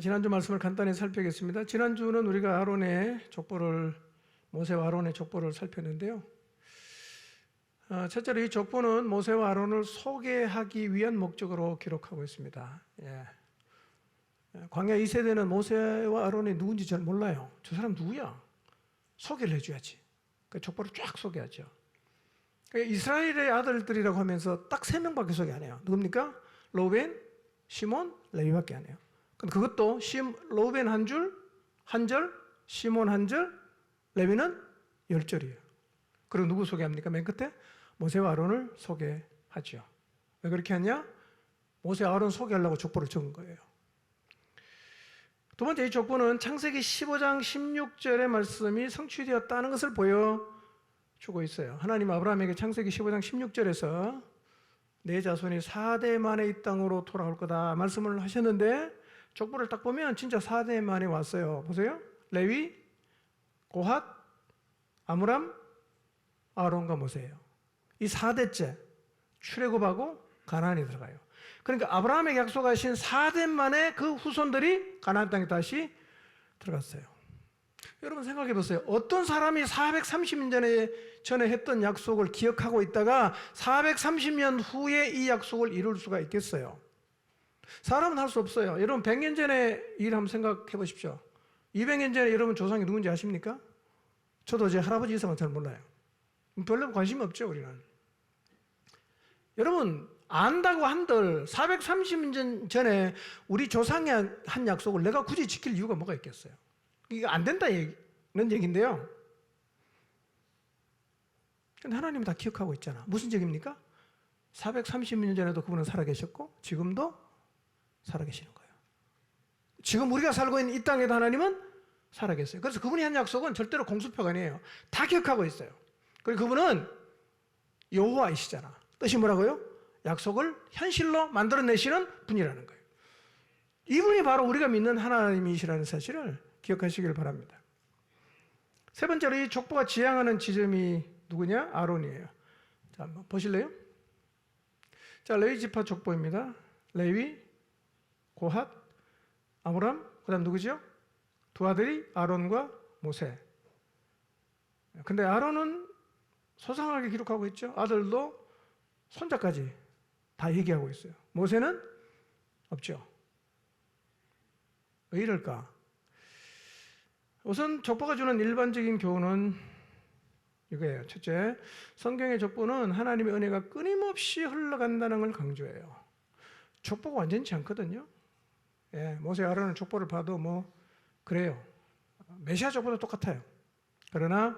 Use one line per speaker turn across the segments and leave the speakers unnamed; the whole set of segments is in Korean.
지난주 말씀을 간단히 살펴보겠습니다. 지난주는 우리가 모세와 아론의 족보를 살폈는데요. 첫째로 이 족보는 모세와 아론을 소개하기 위한 목적으로 기록하고 있습니다. 광야 2세대는 모세와 아론이 누군지 잘 몰라요. 저 사람 누구야? 소개를 해줘야지. 그 족보를 쫙 소개하죠. 이스라엘의 아들들이라고 하면서 딱 3명밖에 소개 안 해요. 누굽니까? 로벤, 시몬, 레위밖에 안 해요. 근데 그것도 로벤 한 절, 시몬 한 절, 레위는 10절이에요. 그리고 누구 소개합니까? 맨 끝에 모세와 아론을 소개하죠. 왜 그렇게 하냐? 모세와 아론 소개하려고 족보를 적은 거예요. 두 번째, 이 족보는 창세기 15장 16절의 말씀이 성취되었다는 것을 보여주고 있어요. 하나님 아브라함에게 창세기 15장 16절에서 내 자손이 4대 만에 이 땅으로 돌아올 거다 말씀을 하셨는데, 족보를 딱 보면 진짜 4대 만에 왔어요. 보세요. 레위, 고핫, 아므람, 아론과 모세예요. 이 4대째 출애굽하고 가나안에 들어가요. 그러니까 아브라함에게 약속하신 4대 만에 그 후손들이 가나안 땅에 다시 들어갔어요. 여러분 생각해 보세요. 어떤 사람이 430년 전에 했던 약속을 기억하고 있다가 430년 후에 이 약속을 이룰 수가 있겠어요? 사람은 할 수 없어요. 여러분 100년 전에 일 한번 생각해 보십시오. 200년 전에 여러분 조상이 누군지 아십니까? 저도 제 할아버지 이상은 잘 몰라요. 별로 관심이 없죠, 우리는. 여러분, 안다고 한들 430년 전에 우리 조상이 한 약속을 내가 굳이 지킬 이유가 뭐가 있겠어요? 이거 안 된다는 얘기인데요. 근데 하나님은 다 기억하고 있잖아. 무슨 얘기입니까? 430년 전에도 그분은 살아계셨고 지금도 살아계시는 거예요. 지금 우리가 살고 있는 이 땅에도 하나님은 살아계세요. 그래서 그분이 한 약속은 절대로 공수표가 아니에요. 다 기억하고 있어요. 그리고 그분은 여호와이시잖아. 뜻이 뭐라고요? 약속을 현실로 만들어내시는 분이라는 거예요. 이분이 바로 우리가 믿는 하나님이시라는 사실을 기억하시길 바랍니다. 세 번째로 이 족보가 지향하는 지점이 누구냐? 아론이에요. 자, 한번 보실래요? 자, 레위 지파 족보입니다. 레위, 고핫, 아므람, 그 다음 누구죠? 두 아들이 아론과 모세. 근데 아론은 소상하게 기록하고 있죠. 아들도 손자까지 다 얘기하고 있어요. 모세는 없죠. 왜 이럴까? 우선 족보가 주는 일반적인 교훈은 이거예요. 첫째, 성경의 족보는 하나님의 은혜가 끊임없이 흘러간다는 걸 강조해요. 족보가 완전치 않거든요. 모세 아론의 족보를 봐도 그래요. 메시아 족보도 똑같아요. 그러나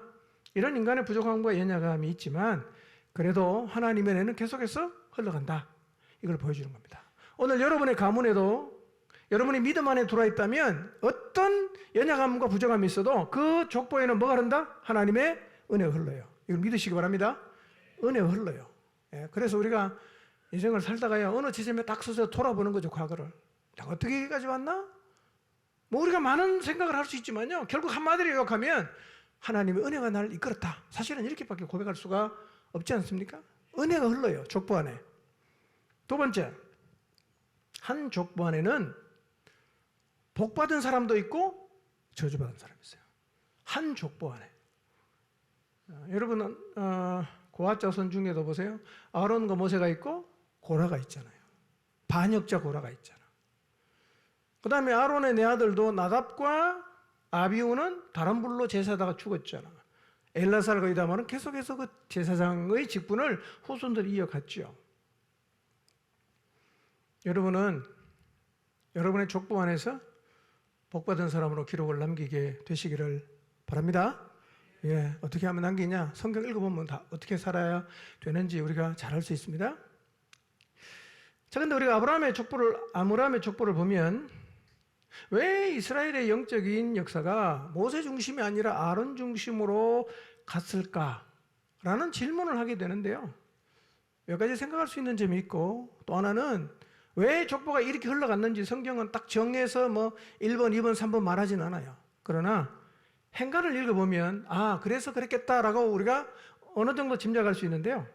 이런 인간의 부족함과 연약함이 있지만 그래도 하나님의 은혜는 계속해서 흘러간다. 이걸 보여주는 겁니다. 오늘 여러분의 가문에도 여러분이 믿음 안에 들어와 있다면 어떤 연약함과 부족함이 있어도 그 족보에는 뭐가 흐른다? 하나님의 은혜가 흘러요. 이걸 믿으시기 바랍니다. 은혜가 흘러요. 그래서 우리가 인생을 살다가요, 어느 지점에 딱 서서 돌아보는 거죠, 과거를. 내가 어떻게 여기까지 왔나? 우리가 많은 생각을 할 수 있지만요, 결국 한마디로 요약하면 하나님의 은혜가 나를 이끌었다. 사실은 이렇게밖에 고백할 수가 없지 않습니까? 은혜가 흘러요, 족보 안에. 두 번째, 한 족보 안에는 복받은 사람도 있고 저주받은 사람이 있어요. 한 족보 안에. 여러분, 고핫 자손 중에도 보세요. 아론과 모세가 있고 고라가 있잖아요. 반역자 고라가 있잖아. 그 다음에 아론의 네 아들도 나답과 아비후는 다른 불로 제사다가 죽었잖아. 엘라살과 이다말은 계속해서 그 제사장의 직분을 후손들이 이어갔죠. 여러분은 여러분의 족보 안에서 복받은 사람으로 기록을 남기게 되시기를 바랍니다. 어떻게 하면 남기냐? 성경 읽어보면 다 어떻게 살아야 되는지 우리가 잘 알 수 있습니다. 자, 근데 우리가 아므람의 족보를 보면 왜 이스라엘의 영적인 역사가 모세 중심이 아니라 아론 중심으로 갔을까라는 질문을 하게 되는데요. 몇 가지 생각할 수 있는 점이 있고, 또 하나는 왜 족보가 이렇게 흘러갔는지 성경은 딱 정해서 1번, 2번, 3번 말하진 않아요. 그러나 행간을 읽어보면 그래서 그랬겠다라고 우리가 어느 정도 짐작할 수 있는데요.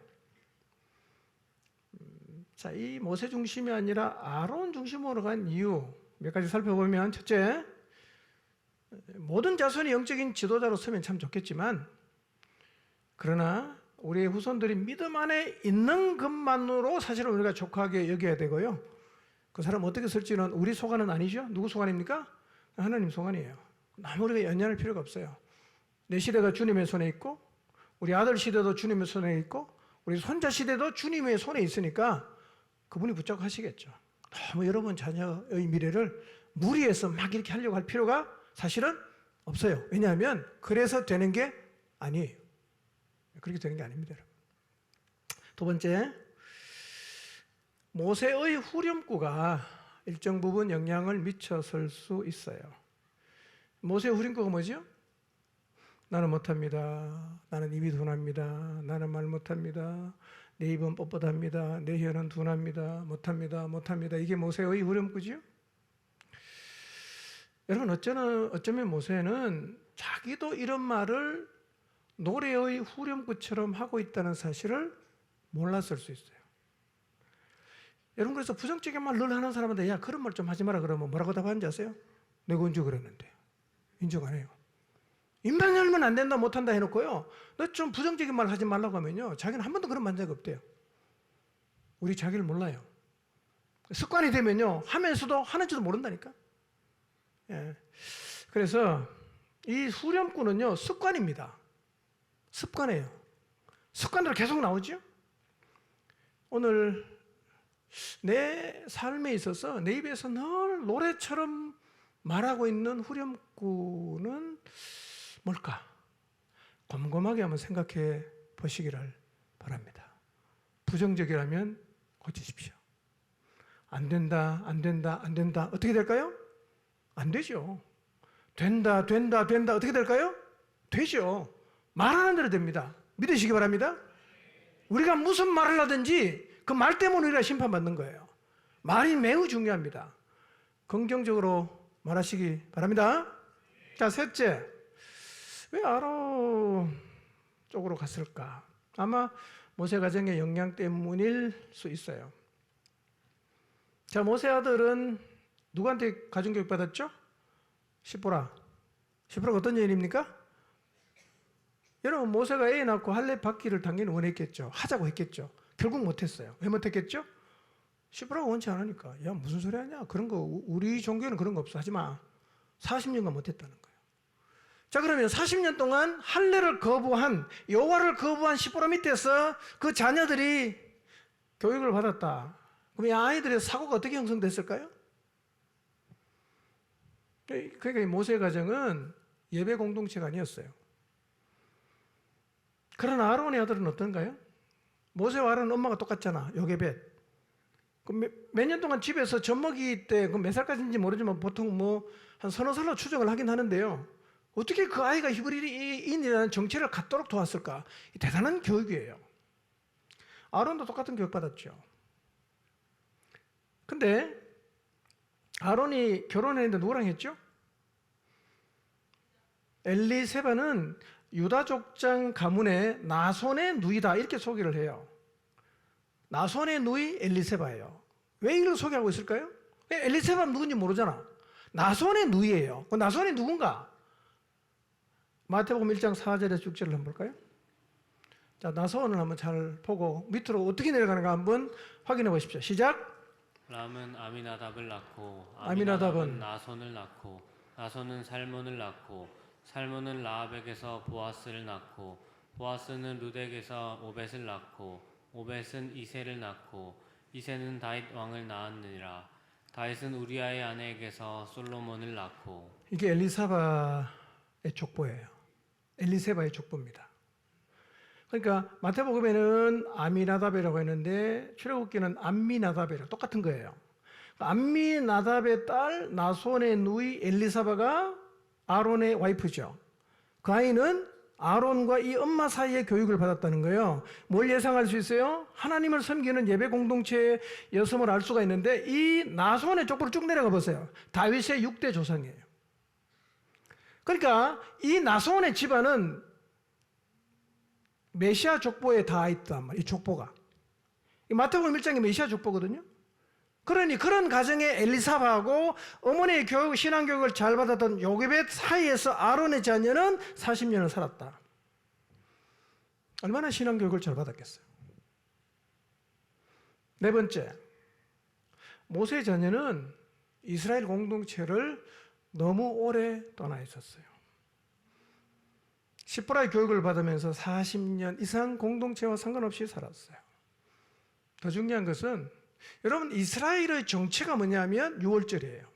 자, 이 모세 중심이 아니라 아론 중심으로 간 이유, 몇 가지 살펴보면, 첫째, 모든 자손이 영적인 지도자로 서면 참 좋겠지만, 그러나 우리의 후손들이 믿음 안에 있는 것만으로 사실은 우리가 족하게 여겨야 되고요. 그 사람 어떻게 쓸지는 우리 소관은 아니죠. 누구 소관입니까? 하나님 소관이에요. 너무 우리가 연연할 필요가 없어요. 내 시대가 주님의 손에 있고, 우리 아들 시대도 주님의 손에 있고, 우리 손자 시대도 주님의 손에 있으니까 그분이 붙잡고 하시겠죠. 너무 여러분 자녀의 미래를 무리해서 막 이렇게 하려고 할 필요가 사실은 없어요. 왜냐하면 그래서 되는 게 아니에요. 그렇게 되는 게 아닙니다. 두 번째, 모세의 후렴구가 일정 부분 영향을 미쳤을 수 있어요. 모세의 후렴구가 뭐죠? 나는 못합니다. 나는 입이 둔합니다. 나는 말 못합니다. 내 입은 뻣뻣합니다. 내 혀는 둔합니다. 못합니다. 못합니다. 이게 모세의 후렴구죠. 여러분, 어쩌면 모세는 자기도 이런 말을 노래의 후렴구처럼 하고 있다는 사실을 몰랐을 수 있어요. 여러분, 그래서 부정적인 말 늘 하는 사람한테 야, 그런 말 좀 하지 마라 그러면 뭐라고 답하는지 아세요? 내가 언제 그랬는데. 인정 안 해요. 입만 열면 안 된다, 못한다 해놓고요, 너 좀 부정적인 말 하지 말라고 하면요, 자기는 한 번도 그런 말 한 적이 없대요. 우리 자기를 몰라요. 습관이 되면요, 하면서도 하는지도 모른다니까. 예. 그래서 이 후렴구는요, 습관입니다. 습관이에요. 습관대로 계속 나오죠. 오늘 내 삶에 있어서 내 입에서 늘 노래처럼 말하고 있는 후렴구는 뭘까? 곰곰하게 한번 생각해 보시기를 바랍니다. 부정적이라면 고치십시오. 안 된다, 안 된다, 안 된다. 어떻게 될까요? 안 되죠. 된다, 된다, 된다. 어떻게 될까요? 되죠. 말하는 대로 됩니다. 믿으시기 바랍니다. 우리가 무슨 말을 하든지 그 말 때문에 우리가 심판받는 거예요. 말이 매우 중요합니다. 긍정적으로 말하시기 바랍니다. 자, 셋째, 왜 아론 쪽으로 갔을까? 아마 모세 가정의 영향 때문일 수 있어요. 자, 모세 아들은 누구한테 가정교육 받았죠? 시보라. 시보라가 어떤 여인입니까? 여러분, 모세가 애 낳고 할례 받기를 당연히 원했겠죠. 하자고 했겠죠. 결국 못했어요. 왜 못했겠죠? 시보라가 원치 않으니까. 야, 무슨 소리 하냐? 그런 거 우리 종교에는 그런 거 없어. 하지 마. 40년간 못했다는 거예요. 자, 그러면 40년 동안 할례를 거부한, 여호와를 거부한 시보라 밑에서 그 자녀들이 교육을 받았다. 그럼 이 아이들의 사고가 어떻게 형성됐을까요? 그러니까 이 모세 가정은 예배 공동체가 아니었어요. 그러나 아론의 아들은 어떤가요? 모세와 아론은 엄마가 똑같잖아. 요게벳. 몇 년 동안 집에서 젖먹이 때 몇 살까지인지 모르지만 보통 한 서너 살로 추정을 하긴 하는데요. 어떻게 그 아이가 히브리인이라는 정체를 갖도록 도왔을까? 대단한 교육이에요. 아론도 똑같은 교육 받았죠. 근데 아론이 결혼했는데 누구랑 했죠? 엘리세바는 유다 족장 가문의 나손의 누이다, 이렇게 소개를 해요. 나손의 누이 엘리세바예요. 왜 이걸 소개하고 있을까요? 엘리세바는 누군지 모르잖아. 나손의 누이예요. 나손이 누군가? 마태복음 1장 4절에서 6절을 한번 볼까요? 자, 나손을 한번 잘 보고 밑으로 어떻게 내려가는가 한번 확인해 보십시오. 시작.
람은 아미나답을 낳고
아미나답은
나손을 낳고 나손은 살몬을 낳고 살몬은 라합에게서 보아스를 낳고 보아스는 룻에게서 오벳을 낳고 오벳은 이새를 낳고 이새는 다윗 왕을 낳았느니라. 다윗은 우리아의 아내에게서 솔로몬을 낳고.
이게 엘리사바의 족보예요. 엘리세바의 족보입니다. 그러니까 마태복음에는 아미나답이라고 했는데 출애굽기는 암미나답이라고 똑같은 거예요. 암미나답의 딸 나손의 누이 엘리사바가 아론의 와이프죠. 그 아이는 아론과 이 엄마 사이에 교육을 받았다는 거예요. 뭘 예상할 수 있어요? 하나님을 섬기는 예배 공동체의 여성을 알 수가 있는데 이 나손의 족보를 쭉 내려가 보세요. 다윗의 6대 조상이에요. 그러니까 이 나손의 집안은 메시아 족보에 다 있단 말이에요. 이 족보가. 이 마태복음 1장이 메시아 족보거든요. 그러니 그런 가정에 엘리사바하고 어머니의 교육, 신앙교육을 잘 받았던 요게벳 사이에서 아론의 자녀는 40년을 살았다. 얼마나 신앙교육을 잘 받았겠어요. 네 번째, 모세의 자녀는 이스라엘 공동체를 너무 오래 떠나 있었어요. 십보라의 교육을 받으면서 40년 이상 공동체와 상관없이 살았어요. 더 중요한 것은 여러분, 이스라엘의 정체가 뭐냐면 6월절이에요.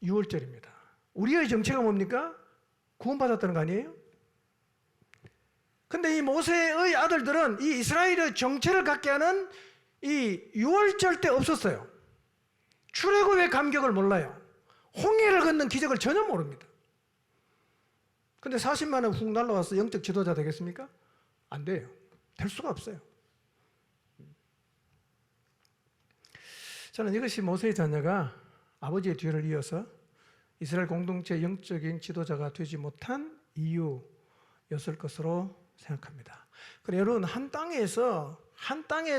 6월절입니다. 우리의 정체가 뭡니까? 구원받았다는 거 아니에요? 근데 이 모세의 아들들은 이 이스라엘의 정체를 갖게 하는 이 6월절 때 없었어요. 출애굽의 감격을 몰라요. 홍해를 걷는 기적을 전혀 모릅니다. 근데 40만 원 훅 날라와서 영적 지도자 되겠습니까? 안 돼요. 될 수가 없어요. 저는 이것이 모세의 자녀가 아버지의 뒤를 이어서 이스라엘 공동체 영적인 지도자가 되지 못한 이유였을 것으로 생각합니다. 그래, 여러분, 한 땅에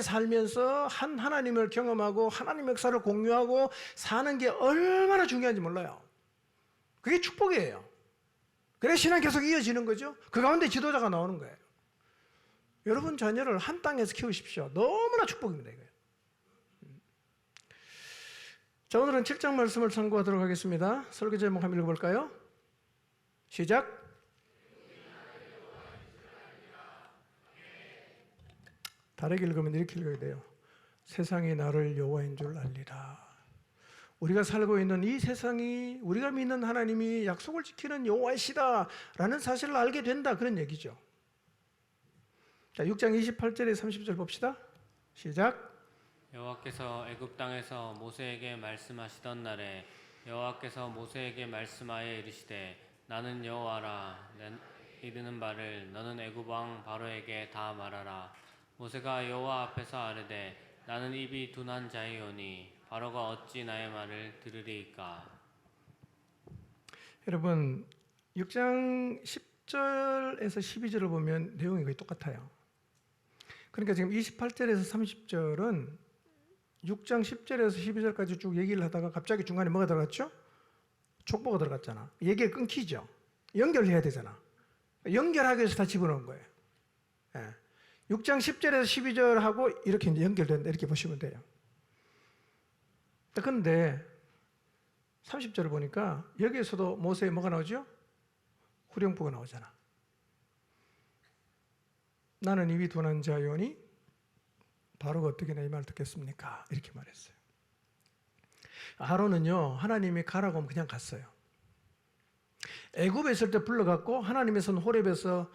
살면서 한 하나님을 경험하고 하나님의 역사를 공유하고 사는 게 얼마나 중요한지 몰라요. 그게 축복이에요. 그래 신앙 계속 이어지는 거죠. 그 가운데 지도자가 나오는 거예요. 여러분 자녀를 한 땅에서 키우십시오. 너무나 축복입니다, 이거예요. 자, 오늘은 7장 말씀을 참고하도록 하겠습니다. 설교 제목 한번 읽어볼까요? 시작. 다르게 읽으면 이렇게 읽어야 돼요. 세상이 나를 여호와인 줄 알리라. 우리가 살고 있는 이 세상이 우리가 믿는 하나님이 약속을 지키는 여호와이시다 라는 사실을 알게 된다, 그런 얘기죠. 자, 6장 28절에 30절 봅시다. 시작.
여호와께서 애굽 땅에서 모세에게 말씀하시던 날에 여호와께서 모세에게 말씀하여 이르시되 나는 여호와라. 이르는 바를 너는 애굽 왕 바로에게 다 말하라. 모세가 여호와 앞에서 아뢰되 나는 입이 둔한 자이오니 바로가 어찌 나의 말을 들으리이까. 여러분,
6장 10절에서 12절을 보면 내용이 거의 똑같아요. 그러니까 지금 28절에서 30절은 6장 10절에서 12절까지 쭉 얘기를 하다가 갑자기 중간에 뭐가 들어갔죠? 족보가 들어갔잖아. 얘기가 끊기죠. 연결해야 되잖아. 연결하기 위해서 다 집어넣은 거예요. 6장 10절에서 12절하고 이렇게 이제 연결된다, 이렇게 보시면 돼요. 그런데 30절을 보니까 여기에서도 모세의 뭐가 나오죠? 후령부가 나오잖아. 나는 입이 둔한 자요니 바로가 어떻게 내 말 듣겠습니까? 이렇게 말했어요. 아론은요, 하나님이 가라고 하면 그냥 갔어요. 애굽에 있을 때 불러갖고 하나님의 손 호렙에서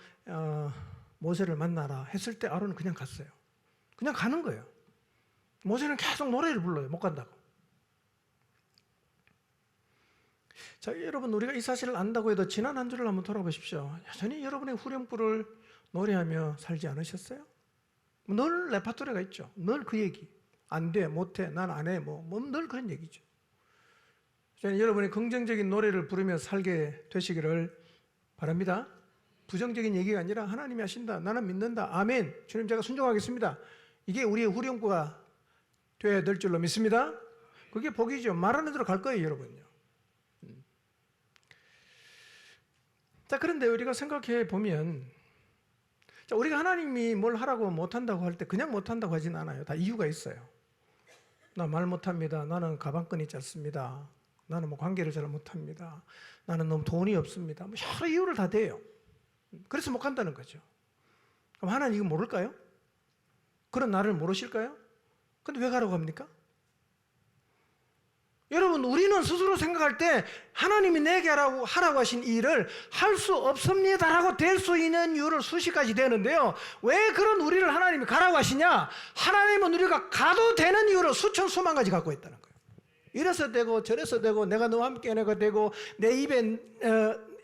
모세를 만나라 했을 때 아론은 그냥 갔어요. 그냥 가는 거예요. 모세는 계속 노래를 불러요. 못 간다고. 자, 여러분, 우리가 이 사실을 안다고 해도 지난 한 주를 한번 돌아보십시오. 여전히 여러분의 후렴구를 노래하며 살지 않으셨어요? 늘 레파토리가 있죠. 늘 그 얘기. 안 돼, 못 해, 난 안 해, 늘 그런 얘기죠. 저는 여러분이 긍정적인 노래를 부르며 살게 되시기를 바랍니다. 부정적인 얘기가 아니라 하나님이 하신다, 나는 믿는다, 아멘, 주님 제가 순종하겠습니다, 이게 우리의 후렴구가 되어야 될 줄로 믿습니다. 그게 복이죠. 말하는 대로 갈 거예요, 여러분요. 자, 그런데 우리가 생각해 보면, 자, 우리가 하나님이 뭘 하라고 못한다고 할 때 그냥 못한다고 하진 않아요. 다 이유가 있어요. 나 말 못합니다. 나는 가방끈이 짧습니다. 나는 관계를 잘 못합니다. 나는 너무 돈이 없습니다. 여러 이유를 다 대요. 그래서 못 간다는 거죠. 그럼 하나님 이거 모를까요? 그런 나를 모르실까요? 근데 왜 가라고 합니까? 여러분, 우리는 스스로 생각할 때 하나님이 내게 하라고 하신 일을 할 수 없습니다라고 될 수 있는 이유를 수십 가지 되는데요. 왜 그런 우리를 하나님이 가라고 하시냐? 하나님은 우리가 가도 되는 이유를 수천 수만 가지 갖고 있다는 거예요. 이래서 되고 저래서 되고 내가 너와 함께 내가 되고 내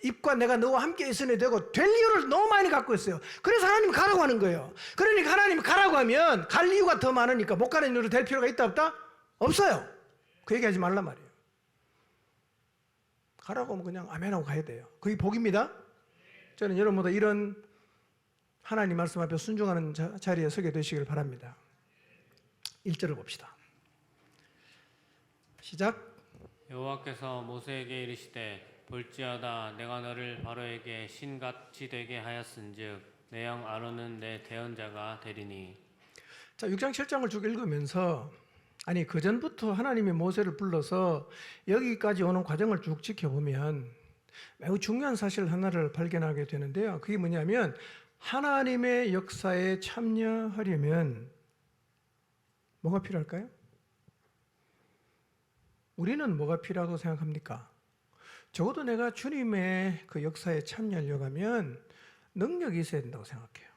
입과 내가 너와 함께 있으니 되고 될 이유를 너무 많이 갖고 있어요. 그래서 하나님이 가라고 하는 거예요. 그러니까 하나님이 가라고 하면 갈 이유가 더 많으니까 못 가는 이유를 될 필요가 있다 없다? 없어요. 그 얘기하지 말란 말이에요. 가라고 하면 그냥 아멘하고 가야 돼요. 그게 복입니다. 저는 여러분보다 이런 하나님 말씀 앞에 순종하는 자리에 서게 되시길 바랍니다. 1절을 봅시다. 시작.
여호와께서 모세에게 이르시되 볼지어다 내가 너를 바로에게 신같이 되게 하였은즉 내 형 아론은 내 대언자가 되리니.
자, 6장 7장을 쭉 읽으면서 아니 그 전부터 하나님이 모세를 불러서 여기까지 오는 과정을 쭉 지켜보면 매우 중요한 사실 하나를 발견하게 되는데요. 그게 뭐냐면 하나님의 역사에 참여하려면 뭐가 필요할까요? 우리는 뭐가 필요하다고 생각합니까? 적어도 내가 주님의 그 역사에 참여하려고 하면 능력이 있어야 된다고 생각해요.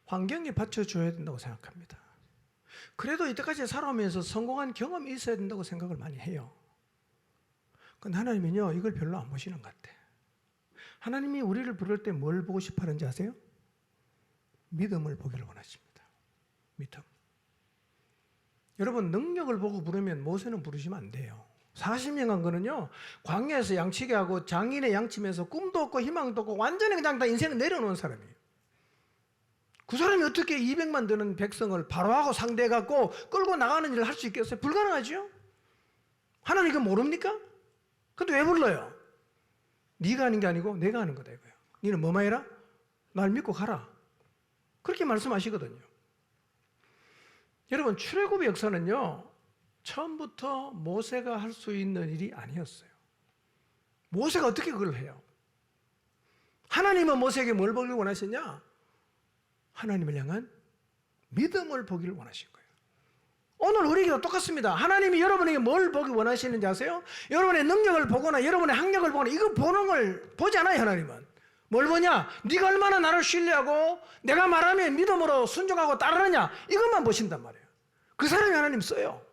환경에 받쳐줘야 된다고 생각합니다. 그래도 이때까지 살아오면서 성공한 경험이 있어야 된다고 생각을 많이 해요. 근데 하나님은요, 이걸 별로 안 보시는 것 같아. 하나님이 우리를 부를 때 뭘 보고 싶어 하는지 아세요? 믿음을 보기를 원하십니다. 믿음. 여러분, 능력을 보고 부르면 모세는 부르시면 안 돼요. 40년 간 거는요, 광야에서 양치기 하고 장인의 양치면서 꿈도 없고 희망도 없고 완전히 그냥 다 인생을 내려놓은 사람이에요. 그 사람이 어떻게 200만 되는 백성을 바로하고 상대해갖고 끌고 나가는 일을 할 수 있겠어요? 불가능하죠? 하나님 이거 모릅니까? 근데 왜 불러요? 네가 하는 게 아니고 내가 하는 거다 이거예요. 너는 뭐만 해라? 날 믿고 가라. 그렇게 말씀하시거든요. 여러분, 출애굽의 역사는요, 처음부터 모세가 할 수 있는 일이 아니었어요. 모세가 어떻게 그걸 해요? 하나님은 모세에게 뭘 보기를 원하셨냐? 하나님을 향한 믿음을 보기를 원하신 거예요. 오늘 우리에게도 똑같습니다. 하나님이 여러분에게 뭘 보기 원하시는지 아세요? 여러분의 능력을 보거나 여러분의 학력을 보거나 이거 보는 걸 보지 않아요. 하나님은 뭘 보냐? 네가 얼마나 나를 신뢰하고 내가 말하면 믿음으로 순종하고 따르느냐, 이것만 보신단 말이에요. 그 사람이 하나님 써요.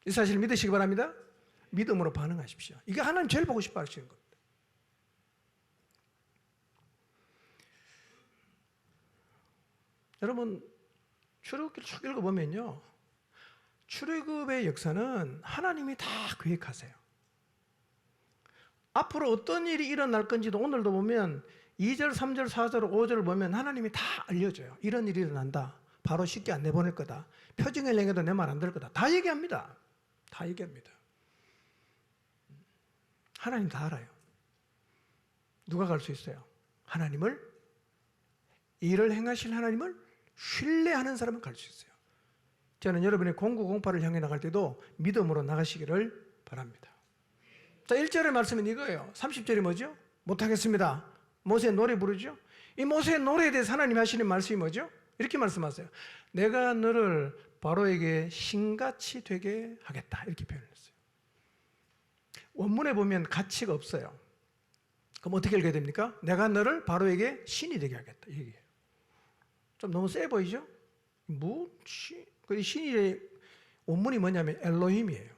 이 사실 믿으시기 바랍니다. 믿음으로 반응하십시오. 이게 하나님 제일 보고 싶어 하시는 겁니다. 여러분, 출애굽기를 쭉 읽어보면요, 출애굽의 역사는 하나님이 다 계획하세요. 앞으로 어떤 일이 일어날 건지도 오늘도 보면 2절, 3절, 4절, 5절을 보면 하나님이 다 알려줘요. 이런 일이 일어난다. 바로 쉽게 안 내보낼 거다. 표징을 내게도 내 말 안 들을 거다. 다 얘기합니다. 다 얘기합니다. 하나님 다 알아요. 누가 갈 수 있어요? 하나님을, 일을 행하실 하나님을 신뢰하는 사람은 갈 수 있어요. 저는 여러분의 공구공파를 향해 나갈 때도 믿음으로 나가시기를 바랍니다. 자, 1절의 말씀은 이거예요. 30절이 뭐죠? 못하겠습니다. 모세 노래 부르죠? 이 모세의 노래에 대해서 하나님이 하시는 말씀이 뭐죠? 이렇게 말씀하세요. 내가 너를 바로에게 신같이 되게 하겠다. 이렇게 표현했어요. 원문에 보면 가치가 없어요. 그럼 어떻게 읽어야 됩니까? 내가 너를 바로에게 신이 되게 하겠다. 이 얘기예요. 좀 너무 세 보이죠? 그 신이 원문이 뭐냐면 엘로힘이에요.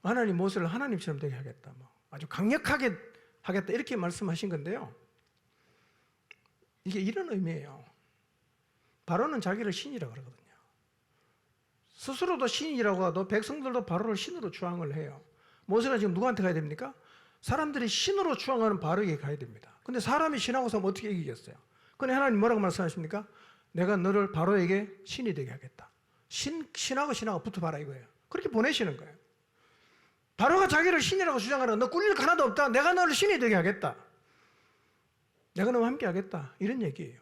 하나님 모세를 하나님처럼 되게 하겠다. 아주 강력하게 하겠다. 이렇게 말씀하신 건데요. 이게 이런 의미예요. 바로는 자기를 신이라고 그러거든요. 스스로도 신이라고 해도 백성들도 바로를 신으로 추앙을 해요. 모세가 지금 누구한테 가야 됩니까? 사람들이 신으로 추앙하는 바로에게 가야 됩니다. 근데 사람이 신하고 서면 어떻게 이기겠어요? 근데 하나님 뭐라고 말씀하십니까? 내가 너를 바로에게 신이 되게 하겠다. 신하고 붙어봐라 이거예요. 그렇게 보내시는 거예요. 바로가 자기를 신이라고 주장하는, 너 꿀릴 거 하나도 없다. 내가 너를 신이 되게 하겠다. 내가 너와 함께 하겠다. 이런 얘기예요.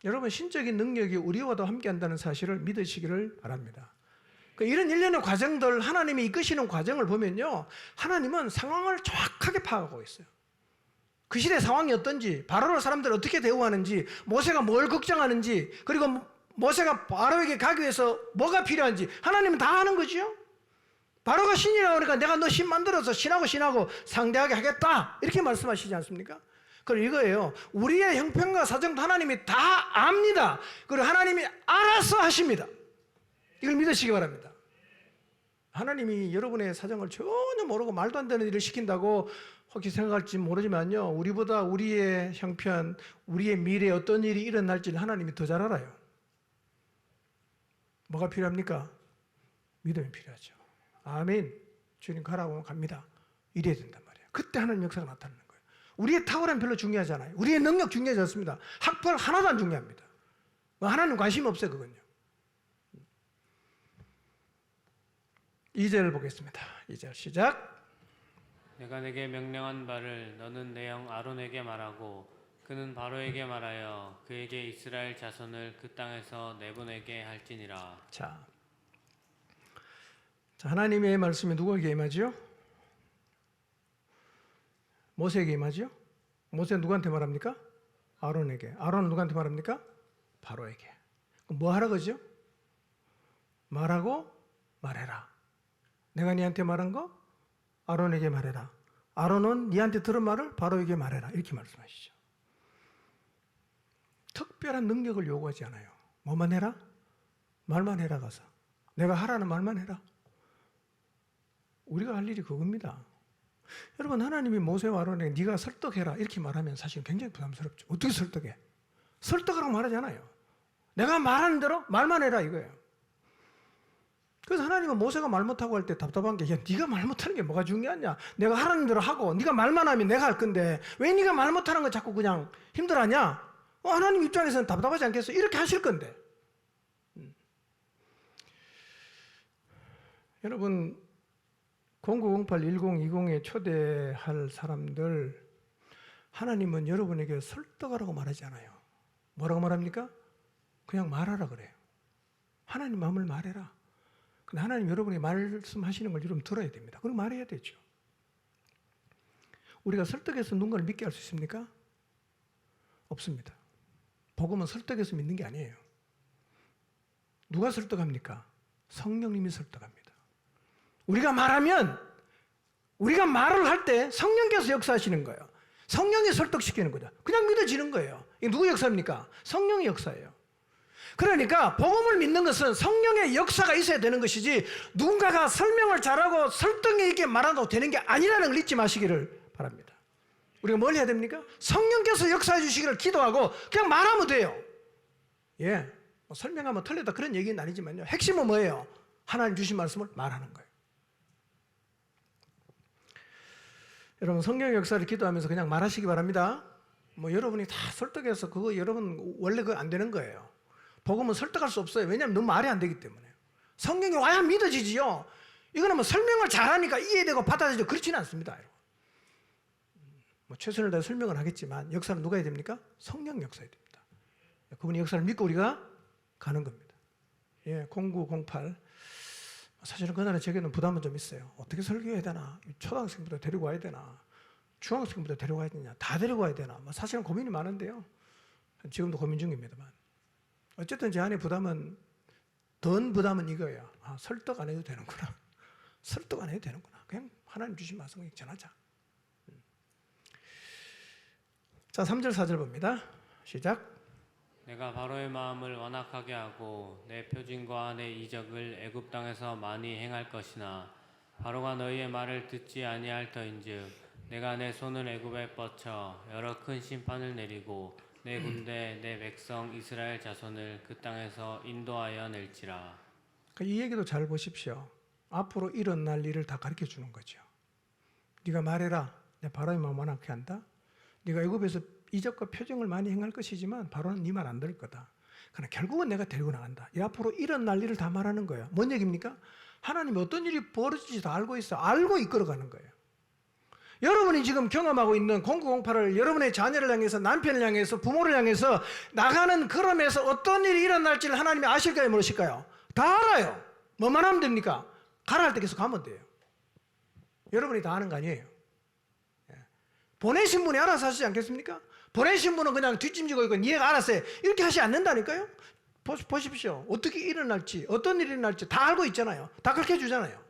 여러분, 신적인 능력이 우리와도 함께 한다는 사실을 믿으시기를 바랍니다. 이런 일련의 과정들, 하나님이 이끄시는 과정을 보면요, 하나님은 상황을 정확하게 파악하고 있어요. 그 시대 상황이 어떤지, 바로를 사람들이 어떻게 대우하는지, 모세가 뭘 걱정하는지, 그리고 모세가 바로에게 가기 위해서 뭐가 필요한지 하나님은 다 아는 거죠. 바로가 신이라고 하니까 내가 너 신 만들어서 신하고 상대하게 하겠다, 이렇게 말씀하시지 않습니까? 그리고 이거예요. 우리의 형편과 사정도 하나님이 다 압니다. 그리고 하나님이 알아서 하십니다. 이걸 믿으시기 바랍니다. 하나님이 여러분의 사정을 전혀 모르고 말도 안 되는 일을 시킨다고 혹시 생각할지 모르지만요, 우리보다 우리의 형편, 우리의 미래에 어떤 일이 일어날지를 하나님이 더 잘 알아요. 뭐가 필요합니까? 믿음이 필요하죠. 아멘. 주님 가라고 하면 갑니다. 이래야 된단 말이에요. 그때 하나님 역사가 나타나는 거예요. 우리의 탁월함 별로 중요하지 않아요. 우리의 능력 중요하지 않습니다. 학벌 하나도 안 중요합니다. 하나님 관심 없어요, 그건요. 2절 보겠습니다. 2절 시작.
내가 내게 명령한 바를 너는 내 형 아론에게 말하고 그는 바로에게 말하여 그에게 이스라엘 자손을 그 땅에서 내보내게 할지니라.
자, 하나님의 말씀이 누구에게 임하지요? 모세에게 임하지요? 모세 누구한테 말합니까? 아론에게. 아론은 누구한테 말합니까? 바로에게. 그럼 뭐 하라 그러죠? 말하고 말해라. 내가 니한테 말한 거 아론에게 말해라. 아론은 니한테 들은 말을 바로에게 말해라. 이렇게 말씀하시죠. 특별한 능력을 요구하지 않아요. 뭐만 해라? 말만 해라 가서. 내가 하라는 말만 해라. 우리가 할 일이 그겁니다. 여러분, 하나님이 모세와 아론에게 네가 설득해라 이렇게 말하면 사실 굉장히 부담스럽죠. 어떻게 설득해? 설득하라고 말하지 않아요. 내가 말하는 대로 말만 해라 이거예요. 그래서 하나님은 모세가 말 못하고 할 때 답답한 게, 야, 네가 말 못하는 게 뭐가 중요하냐? 내가 하라는 대로 하고 네가 말만 하면 내가 할 건데 왜 네가 말 못하는 거 자꾸 그냥 힘들어하냐? 하나님 입장에서는 답답하지 않겠어? 이렇게 하실 건데. 여러분, 0908-1020에 초대할 사람들, 하나님은 여러분에게 설득하라고 말하지 않아요. 뭐라고 말합니까? 그냥 말하라 그래요. 하나님 마음을 말해라. 근데 하나님 여러분이 말씀하시는 걸 여러분 들어야 됩니다. 그럼 말해야 되죠. 우리가 설득해서 누군가를 믿게 할 수 있습니까? 없습니다. 복음은 설득해서 믿는 게 아니에요. 누가 설득합니까? 성령님이 설득합니다. 우리가 말하면, 우리가 말을 할 때 성령께서 역사하시는 거예요. 성령이 설득시키는 거죠. 그냥 믿어지는 거예요. 이게 누구 역사입니까? 성령의 역사예요. 그러니까 복음을 믿는 것은 성령의 역사가 있어야 되는 것이지 누군가가 설명을 잘하고 설득력 있게 말한다고 되는 게 아니라는 걸 잊지 마시기를 바랍니다. 우리가 뭘 해야 됩니까? 성령께서 역사해 주시기를 기도하고 그냥 말하면 돼요. 예, 뭐 설명하면 틀리다 그런 얘기는 아니지만요. 핵심은 뭐예요? 하나님 주신 말씀을 말하는 거예요. 여러분, 성령의 역사를 기도하면서 그냥 말하시기 바랍니다. 뭐 여러분이 다 설득해서 그거 여러분 원래 그거 안 되는 거예요. 복음은 설득할 수 없어요. 왜냐하면 너무 말이 안 되기 때문에. 성령이 와야 믿어지지요. 이거는 뭐 설명을 잘하니까 이해되고 받아들여지고 그렇지는 않습니다. 뭐 최선을 다해 설명을 하겠지만 역사는 누가 해야 됩니까? 성령 역사해야 됩니다. 그분의 역사를 믿고 우리가 가는 겁니다. 예, 0908. 사실은 그날은 제게는 부담은 좀 있어요. 어떻게 설교해야 되나? 초등학생부터 데리고 와야 되나? 중학생부터 데리고 와야 되냐? 다 데리고 와야 되나? 뭐 사실은 고민이 많은데요. 지금도 고민 중입니다만. 어쨌든 제 안의 부담은, 더 부담은 이거예요. 설득 안 해도 되는구나. 설득 안 해도 되는구나. 그냥 하나님 주신 말씀 전하자. 자, 3절 4절 봅니다. 시작.
내가 바로의 마음을 완악하게 하고 내 표징과 내 이적을 애굽 땅에서 많이 행할 것이나 바로가 너희의 말을 듣지 아니할 터인즉 내가 내 손을 애굽에 뻗쳐 여러 큰 심판을 내리고 내 군대 내 백성 이스라엘 자손을 그 땅에서 인도하여 낼지라.
이 얘기도 잘 보십시오. 앞으로 일어날 일을 다 가르쳐 주는 거죠. 네가 말해라. 내 바로의 마음 완악하게 한다. 네가 애굽에서 이적과 표징을 많이 행할 것이지만 바로는 네 말 안 들을 거다. 그러나 결국은 내가 데리고 나간다. 이 앞으로 일어날 일을 다 말하는 거예요. 뭔 얘기입니까? 하나님이 어떤 일이 벌어질지 다 알고 있어. 알고 이끌어가는 거예요. 여러분이 지금 경험하고 있는 0908을 여러분의 자녀를 향해서, 남편을 향해서, 부모를 향해서 나가는 걸음에서 어떤 일이 일어날지를 하나님이 아실까요? 모르실까요? 다 알아요. 뭐만 하면 됩니까? 가라 할 때 계속 가면 돼요. 여러분이 다 아는 거 아니에요. 보내신 분이 알아서 하시지 않겠습니까? 보내신 분은 그냥 뒷짐지고 있고 얘가 알아서 해. 이렇게 하시지 않는다니까요? 보십시오. 어떻게 일어날지, 어떤 일이 일어날지 다 알고 있잖아요. 다 그렇게 해주잖아요.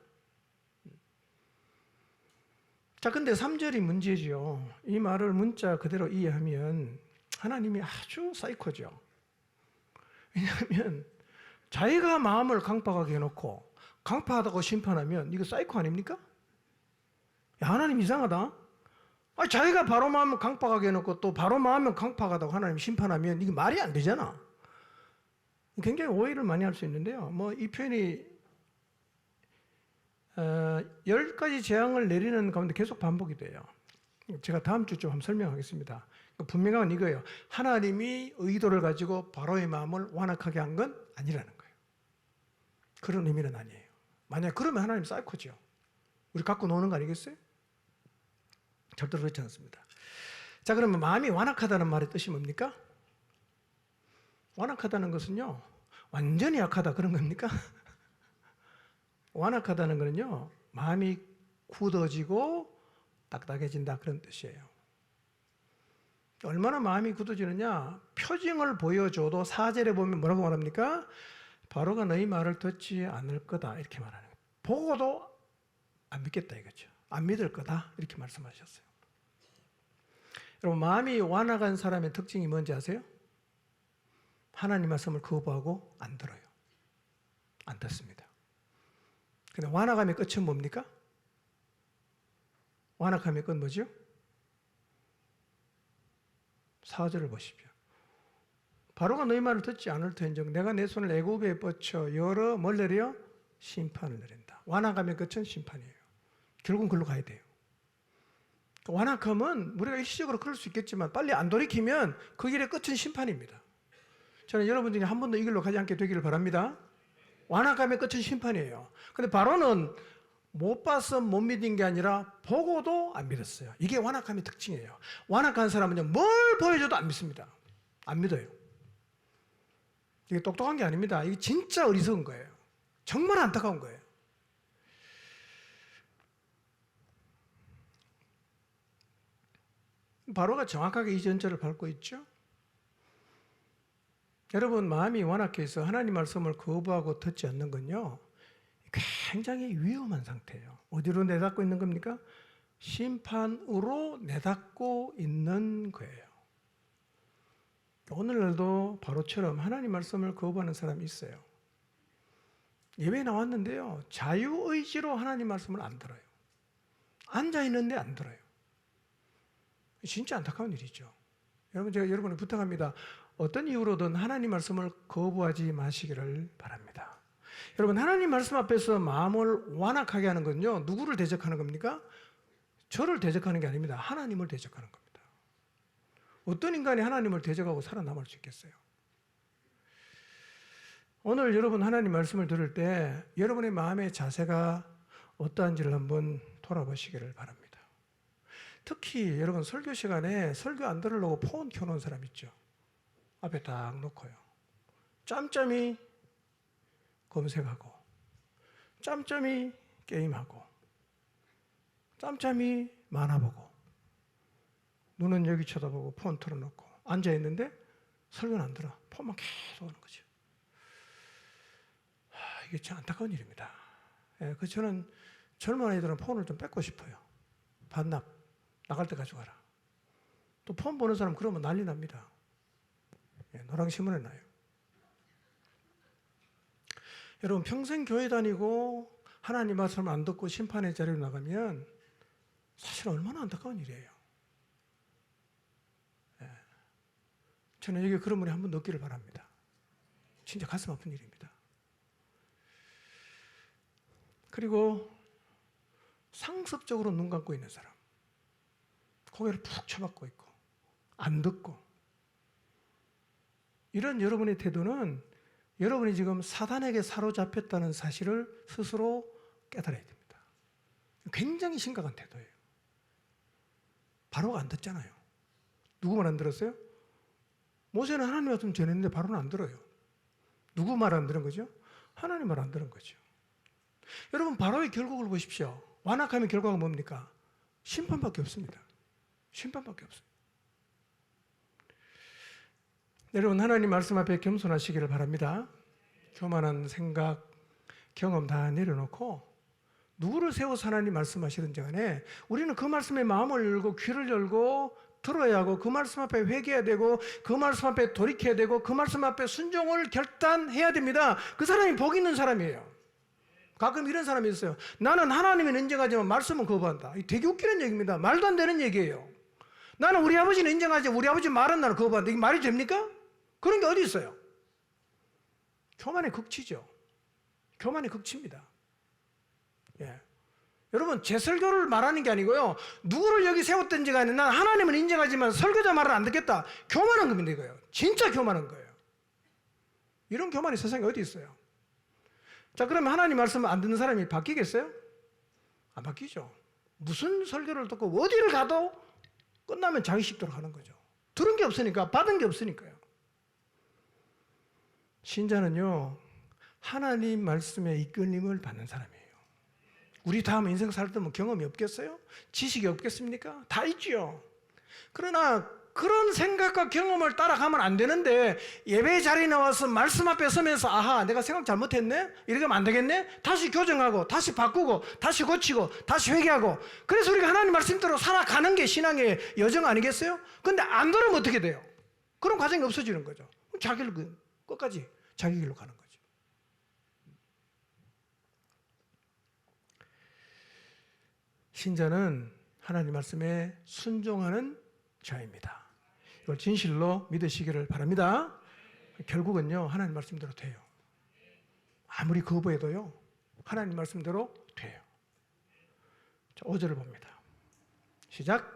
자, 근데 3절이 문제죠. 이 말을 문자 그대로 이해하면 하나님이 아주 사이코죠. 왜냐하면 자기가 마음을 강팍하게 해놓고 강팍하다고 심판하면 이거 사이코 아닙니까? 야, 하나님 이상하다. 자기가 바로 마음을 강팍하게 해놓고 또 바로 마음을 강팍하다고 하나님 심판하면 이게 말이 안 되잖아. 굉장히 오해를 많이 할 수 있는데요. 뭐 이 표현이 10가지 재앙을 내리는 가운데 계속 반복이 돼요. 제가 다음 주쯤 한번 설명하겠습니다. 분명한 이거예요. 하나님이 의도를 가지고 바로의 마음을 완악하게 한 건 아니라는 거예요. 그런 의미는 아니에요. 만약 그러면 하나님 사이코죠. 우리 갖고 노는 거 아니겠어요? 절대로 그렇지 않습니다. 자, 그러면 마음이 완악하다는 말의 뜻이 뭡니까? 완악하다는 것은요, 완전히 약하다 그런 겁니까? 완악하다는 것은요, 마음이 굳어지고 딱딱해진다 그런 뜻이에요. 얼마나 마음이 굳어지느냐? 표징을 보여줘도 4절에 보면 뭐라고 말합니까? 바로가 너희 말을 듣지 않을 거다 이렇게 말하는 거예요. 보고도 안 믿겠다 이거죠. 안 믿을 거다 이렇게 말씀하셨어요. 여러분, 마음이 완악한 사람의 특징이 뭔지 아세요? 하나님 말씀을 거부하고 안 들어요. 안 듣습니다. 근데 완악함의 끝은 뭡니까? 완악함의 끝 뭐죠? 4절을 보십시오. 바로가 너희 말을 듣지 않을 터인즉 내가 내 손을 애굽에 뻗쳐 여러 뭘 내려? 심판을 내린다. 완악함의 끝은 심판이에요. 결국은 그걸로 가야 돼요. 완악함은 우리가 일시적으로 그럴 수 있겠지만 빨리 안 돌이키면 그 길의 끝은 심판입니다. 저는 여러분 중에 한 번도 이 길로 가지 않게 되기를 바랍니다. 완악함의 끝은 심판이에요. 근데 바로는 못 봐서 못 믿은 게 아니라 보고도 안 믿었어요. 이게 완악함의 특징이에요. 완악한 사람은요, 뭘 보여줘도 안 믿습니다. 안 믿어요. 이게 똑똑한 게 아닙니다. 이게 진짜 어리석은 거예요. 정말 안타까운 거예요. 바로가 정확하게 이 전제를 밟고 있죠. 여러분, 마음이 완악해서 하나님 말씀을 거부하고 듣지 않는 건요, 굉장히 위험한 상태예요. 어디로 내닫고 있는 겁니까? 심판으로 내닫고 있는 거예요. 오늘날도 바로처럼 하나님 말씀을 거부하는 사람이 있어요. 예배에 나왔는데요, 자유의지로 하나님 말씀을 안 들어요. 앉아있는데 안 들어요. 진짜 안타까운 일이죠. 여러분, 제가 여러분을 부탁합니다. 어떤 이유로든 하나님 말씀을 거부하지 마시기를 바랍니다. 여러분, 하나님 말씀 앞에서 마음을 완악하게 하는 건요, 누구를 대적하는 겁니까? 저를 대적하는 게 아닙니다. 하나님을 대적하는 겁니다. 어떤 인간이 하나님을 대적하고 살아남을 수 있겠어요? 오늘 여러분 하나님 말씀을 들을 때 여러분의 마음의 자세가 어떠한지를 한번 돌아보시기를 바랍니다. 특히 여러분 설교 시간에 설교 안 들으려고 폰 켜놓은 사람 있죠? 앞에 딱 놓고요. 짬짬이 검색하고, 짬짬이 게임하고, 짬짬이 만화 보고, 눈은 여기 쳐다보고 폰 틀어놓고 앉아있는데 설교는 안 들어. 폰만 계속 하는 거죠. 이게 참 안타까운 일입니다. 그래서 저는 젊은 아이들은 폰을 좀 뺏고 싶어요. 반납, 나갈 때 가져가라. 또 폰 보는 사람 그러면 난리 납니다. 노랑신문에 나요. 여러분, 평생 교회 다니고 하나님 말씀 안 듣고 심판의 자리로 나가면 사실 얼마나 안타까운 일이에요. 저는 여기 그런 분이 한번 넣기를 바랍니다. 진짜 가슴 아픈 일입니다. 그리고 상습적으로 눈 감고 있는 사람, 고개를 푹 쳐박고 있고 안 듣고, 이런 여러분의 태도는 여러분이 지금 사단에게 사로잡혔다는 사실을 스스로 깨달아야 됩니다. 굉장히 심각한 태도예요. 바로가 안 듣잖아요. 누구 말 안 들었어요? 모세는 하나님 말씀 전했는데 바로는 안 들어요. 누구 말 안 들은 거죠? 하나님 말 안 들은 거죠. 여러분, 바로의 결국을 보십시오. 완악함의 결과가 뭡니까? 심판밖에 없습니다. 심판밖에 없습니다. 여러분, 하나님 말씀 앞에 겸손하시기를 바랍니다. 교만한 생각, 경험 다 내려놓고 누구를 세워서 하나님 말씀하시든지 간에 우리는 그 말씀에 마음을 열고 귀를 열고 들어야 하고, 그 말씀 앞에 회개해야 되고, 그 말씀 앞에 돌이켜야 되고, 그 말씀 앞에 순종을 결단해야 됩니다. 그 사람이 복 있는 사람이에요. 가끔 이런 사람이 있어요. 나는 하나님을 인정하지만 말씀은 거부한다. 되게 웃기는 얘기입니다. 말도 안 되는 얘기예요. 나는 우리 아버지는 인정하지 우리 아버지 말은 나는 거부한다. 이게 말이 됩니까? 그런 게 어디 있어요? 교만의 극치죠. 교만의 극치입니다. 예. 여러분, 제 설교를 말하는 게 아니고요, 누구를 여기 세웠든지 간에 난 하나님을 인정하지만 설교자 말을 안 듣겠다. 교만한 겁니다, 이거예요. 진짜 교만한 거예요. 이런 교만이 세상에 어디 있어요? 자, 그러면 하나님 말씀 안 듣는 사람이 바뀌겠어요? 안 바뀌죠. 무슨 설교를 듣고 어디를 가도 끝나면 자기 식대로 하는 거죠. 들은 게 없으니까, 받은 게 없으니까요. 신자는요, 하나님 말씀에 이끌림을 받는 사람이에요. 우리 다음 인생 살 때 뭐 경험이 없겠어요? 지식이 없겠습니까? 다 있죠. 그러나 그런 생각과 경험을 따라가면 안 되는데, 예배 자리에 나와서 말씀 앞에 서면서 아하, 내가 생각 잘못했네? 이렇게 하면 안 되겠네? 다시 교정하고, 다시 바꾸고, 다시 고치고, 다시 회개하고. 그래서 우리가 하나님 말씀대로 살아가는 게 신앙의 여정 아니겠어요? 근데 안 그러면 어떻게 돼요? 그런 과정이 없어지는 거죠. 자기 길 끝까지 자기 길로 가는 거죠. 신자는 하나님 말씀에 순종하는 자입니다. 이걸 진실로 믿으시기를 바랍니다. 결국은요, 하나님 말씀대로 돼요. 아무리 거부해도요, 하나님 말씀대로 돼요. 자, 5절을 봅니다. 시작.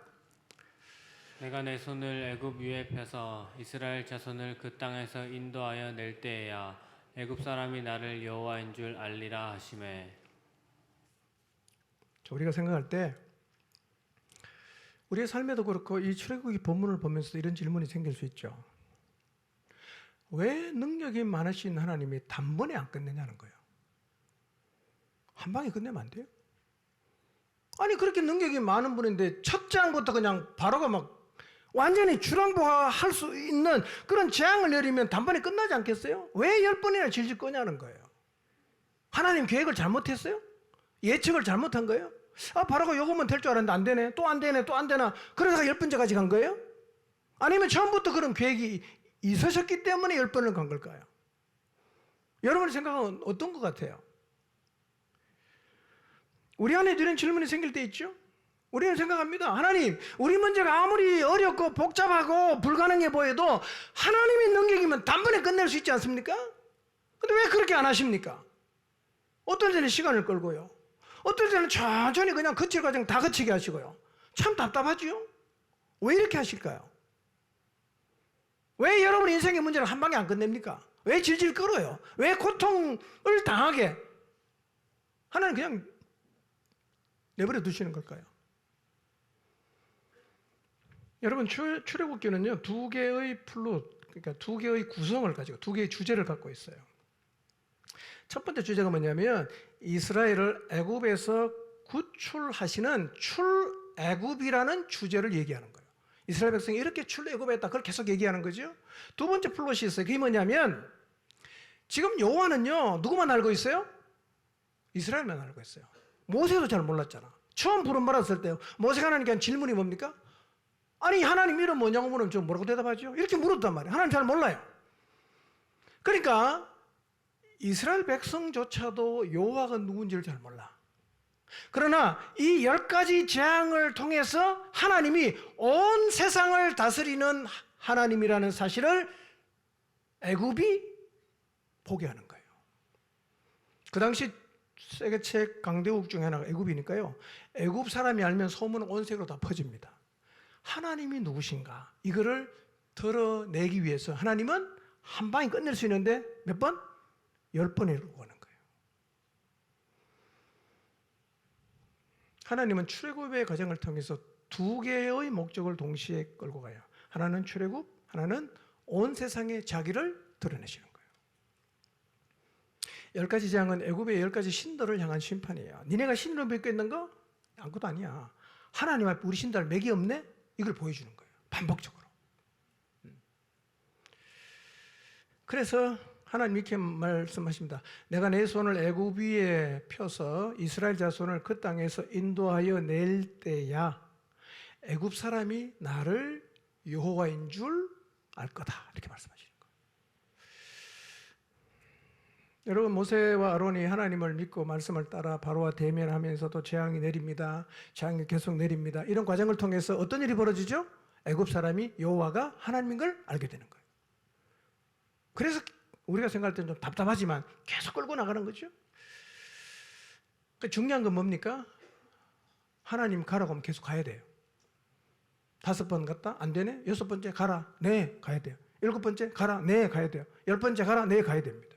내가 내 손을 애굽 위에 펴서 이스라엘 자손을 그 땅에서 인도하여 낼 때에야 애굽 사람이 나를 여호와인 줄 알리라 하시매.
자, 우리가 생각할 때 우리의 삶에도 그렇고 이 출애굽기 본문을 보면서 이런 질문이 생길 수 있죠. 왜 능력이 많으신 하나님이 단번에 안 끝내냐는 거예요. 한 방에 끝내면 안 돼요? 아니, 그렇게 능력이 많은 분인데 첫 장부터 그냥 바로가 막 완전히 주랑부할 수 있는 그런 재앙을 내리면 단번에 끝나지 않겠어요? 왜 10번이나 질질 거냐는 거예요. 하나님 계획을 잘못했어요? 예측을 잘못한 거예요? 아, 바로가 요거면 될 줄 알았는데 안 되네, 또 안 되네, 또 안 되나, 그러다가 10번째까지 간 거예요? 아니면 처음부터 그런 계획이 있으셨기 때문에 10번을 간 걸까요? 여러분의 생각은 어떤 것 같아요? 우리 안에 이런 질문이 생길 때 있죠? 우리는 생각합니다. 하나님, 우리 문제가 아무리 어렵고 복잡하고 불가능해 보여도 하나님의 능력이면 단번에 끝낼 수 있지 않습니까? 근데 왜 그렇게 안 하십니까? 어떤 때는 시간을 끌고요, 어떤 때는 천천히 그냥 거칠 과정 다 거치게 하시고요. 참 답답하지요? 왜 이렇게 하실까요? 왜 여러분 인생의 문제를 한 방에 안 끝냅니까? 왜 질질 끌어요? 왜 고통을 당하게 하나님 그냥 내버려 두시는 걸까요? 여러분, 출애굽기는요, 두 개의 플롯, 그러니까 두 개의 구성을 가지고 두 개의 주제를 갖고 있어요. 첫 번째 주제가 뭐냐면 이스라엘을 애굽에서 구출하시는 출애굽이라는 주제를 얘기하는 거예요. 이스라엘 백성이 이렇게 출애굽했다, 그걸 계속 얘기하는 거죠. 두 번째 플롯이 있어요. 그게 뭐냐면 지금 여호와는요, 누구만 알고 있어요? 이스라엘만 알고 있어요. 모세도 잘 몰랐잖아. 처음 부름 받았을 때 모세가 하나님께 한 질문이 뭡니까? 아니, 하나님 이름 뭐냐고 물으면 저 뭐라고 대답하죠? 이렇게 물었단 말이에요. 하나님 잘 몰라요. 그러니까 이스라엘 백성조차도 여호와가 누군지를 잘 몰라. 그러나 이 10가지 재앙을 통해서 하나님이 온 세상을 다스리는 하나님이라는 사실을 애굽이 보게 하는 거예요. 그 당시 세계책 강대국 중에 하나가 애굽이니까요, 애굽 사람이 알면 소문은 온 세계로 다 퍼집니다. 하나님이 누구신가, 이거를 드러내기 위해서 하나님은 한 방에 끝낼 수 있는데 몇 번? 10번에 이루고 가는 거예요. 하나님은 출애굽의 과정을 통해서 두 개의 목적을 동시에 끌고 가요. 하나는 출애굽, 하나는 온 세상에 자기를 드러내시는 거예요. 10가지 재앙은 애굽의 10가지 신들을 향한 심판이에요. 니네가 신으로 믿고 있는 거? 아무것도 아니야. 하나님 앞에 우리 신들 맥이 없네? 이걸 보여주는 거예요. 반복적으로. 그래서 하나님 이렇게 말씀하십니다. 내가 내 손을 애굽 위에 펴서 이스라엘 자손을 그 땅에서 인도하여 낼 때야 애굽 사람이 나를 여호와인 줄 알 거다, 이렇게 말씀하시는 거예요. 여러분, 모세와 아론이 하나님을 믿고 말씀을 따라 바로와 대면하면서도 재앙이 내립니다. 재앙이 계속 내립니다. 이런 과정을 통해서 어떤 일이 벌어지죠? 애굽 사람이 여호와가 하나님인 걸 알게 되는 거예요. 그래서 우리가 생각할 때는 좀 답답하지만 계속 끌고 나가는 거죠. 중요한 건 뭡니까? 하나님 가라고 하면 계속 가야 돼요. 5번 갔다? 안 되네? 6번째 가라. 네, 가야 돼요. 7번째 가라. 네, 가야 돼요. 10번째 가라. 네, 가야 됩니다.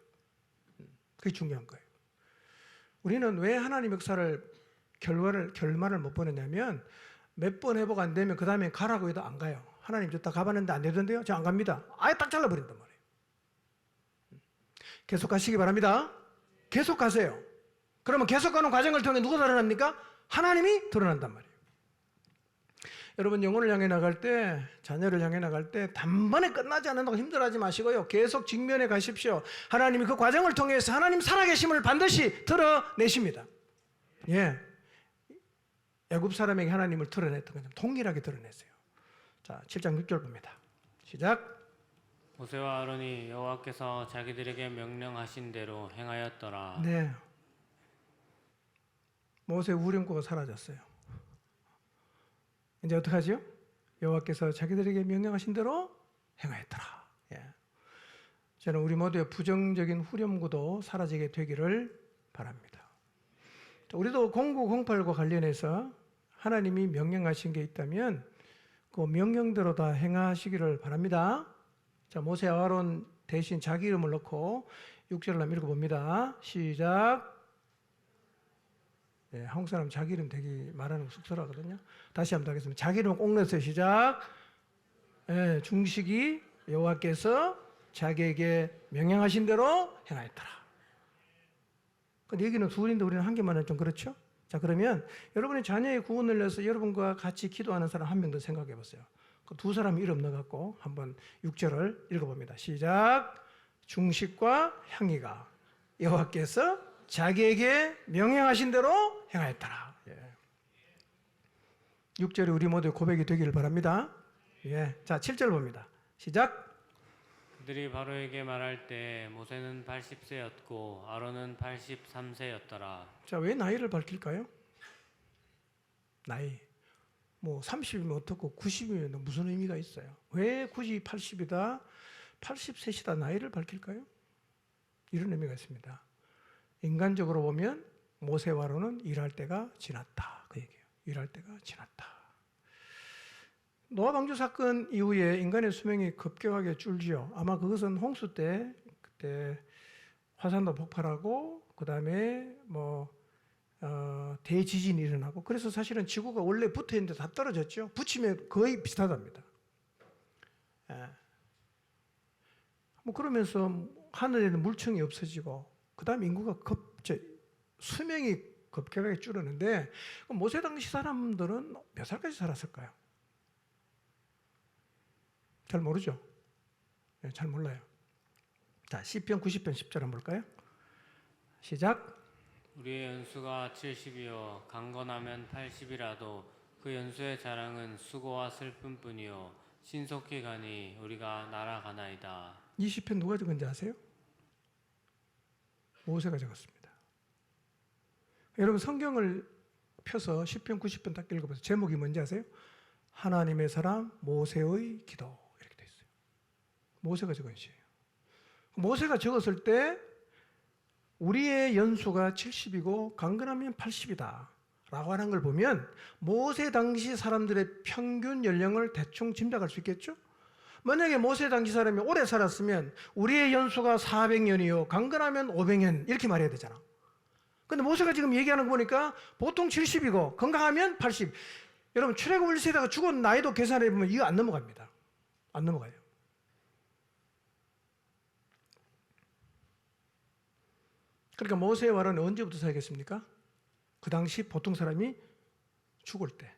그게 중요한 거예요. 우리는 왜 하나님 역사를 결말을 못 보느냐면 몇 번 회복 안 되면 그 다음에 가라고 해도 안 가요. 하나님 저 다 가봤는데 안 되던데요? 저 안 갑니다. 아예 딱 잘라버린단 말이에요. 계속 가시기 바랍니다. 계속 가세요. 그러면 계속 가는 과정을 통해 누가 드러납니까? 하나님이 드러난단 말이에요. 여러분 영혼을 향해 나갈 때, 자녀를 향해 나갈 때 단번에 끝나지 않는다고 힘들어하지 마시고요. 계속 직면해 가십시오. 하나님이 그 과정을 통해서 하나님 살아계심을 반드시 드러내십니다. 예, 애굽 사람에게 하나님을 드러냈던 것처럼 동일하게 드러냈어요. 자, 7장 6절 봅니다. 시작.
모세와 아론이 여호와께서 자기들에게 명령하신 대로 행하였더라.
네, 모세 우림고가 사라졌어요. 이제 어떡하지요? 여호와께서 자기들에게 명령하신 대로 행하였더라. 예. 저는 우리 모두의 부정적인 후렴구도 사라지게 되기를 바랍니다. 우리도 0908과 관련해서 하나님이 명령하신 게 있다면 그 명령대로 다 행하시기를 바랍니다. 자, 모세 아론 대신 자기 이름을 넣고 6절을 한번 읽어봅니다. 시작. 네, 한국 사람 자기 이름 되게 말하는 거 쑥스러워하거든요. 다시 한번 하겠습니다. 자기 이름 꼭 넣으세요. 시작. 네, 중식이 여호와께서 자기에게 명령하신 대로 행하였더라. 근데 여기는 둘인데 우리는 한 개만 하면 좀 그렇죠? 자, 그러면 여러분의 자녀의 구원을 위해서 여러분과 같이 기도하는 사람 한 명 더 생각해 보세요. 그 두 사람 이름 넣어갖고 한번 6절을 읽어봅니다. 시작. 중식과 향이가 여호와께서 자기에게 명령하신 대로 행하였더라. 예. 6절이 우리 모두의 고백이 되기를 바랍니다. 예. 자, 7절 봅니다. 시작.
그들이 바로에게 말할 때 모세는 80세였고 아론은 83세였더라.
자, 왜 나이를 밝힐까요? 나이. 뭐 30이면 어떻고 90이면 무슨 의미가 있어요? 왜 굳이 80이다, 80세시다 나이를 밝힐까요? 이런 의미가 있습니다. 인간적으로 보면 모세와 아론은 일할 때가 지났다. 그 얘기예요. 일할 때가 지났다. 노아 방주 사건 이후에 인간의 수명이 급격하게 줄지요. 아마 그것은 홍수 때 그때 화산도 폭발하고 그다음에 대지진이 일어나고 그래서 사실은 지구가 원래 붙어 있는데 다 떨어졌죠. 붙이면 거의 비슷하답니다. 예. 뭐 그러면서 하늘에는 물층이 없어지고 그다음에 인구가 수명이 급격하게 줄었는데 모세 당시 사람들은 몇 살까지 살았을까요? 잘 모르죠. 네, 잘 몰라요. 자, 시편 90편 10절 한번 볼까요? 시작.
우리의 연수가 70이요 강건하면 80이라도 그 연수의 자랑은 수고와 슬픔뿐이요 신속히 가니 우리가 날아가나이다.
이 시편 누가 적은지 아세요? 모세가 적었습니다. 여러분 성경을 펴서 시편 90편 딱 읽어보세요. 제목이 뭔지 아세요? 하나님의 사람 모세의 기도 이렇게 돼 있어요. 모세가 적은 시예요. 모세가 적었을 때 우리의 연수가 70이고 강건하면 80이다 라고 하는 걸 보면 모세 당시 사람들의 평균 연령을 대충 짐작할 수 있겠죠? 만약에 모세 당시 사람이 오래 살았으면 우리의 연수가 400년이요 강건하면 500년 이렇게 말해야 되잖아. 근데 모세가 지금 얘기하는 거 보니까 보통 70이고 건강하면 80. 여러분 출애굽 1세대가 죽은 나이도 계산해 보면 이거 안 넘어갑니다. 안 넘어가요. 그러니까 모세의 말은 언제부터 사겠습니까? 그 당시 보통 사람이 죽을 때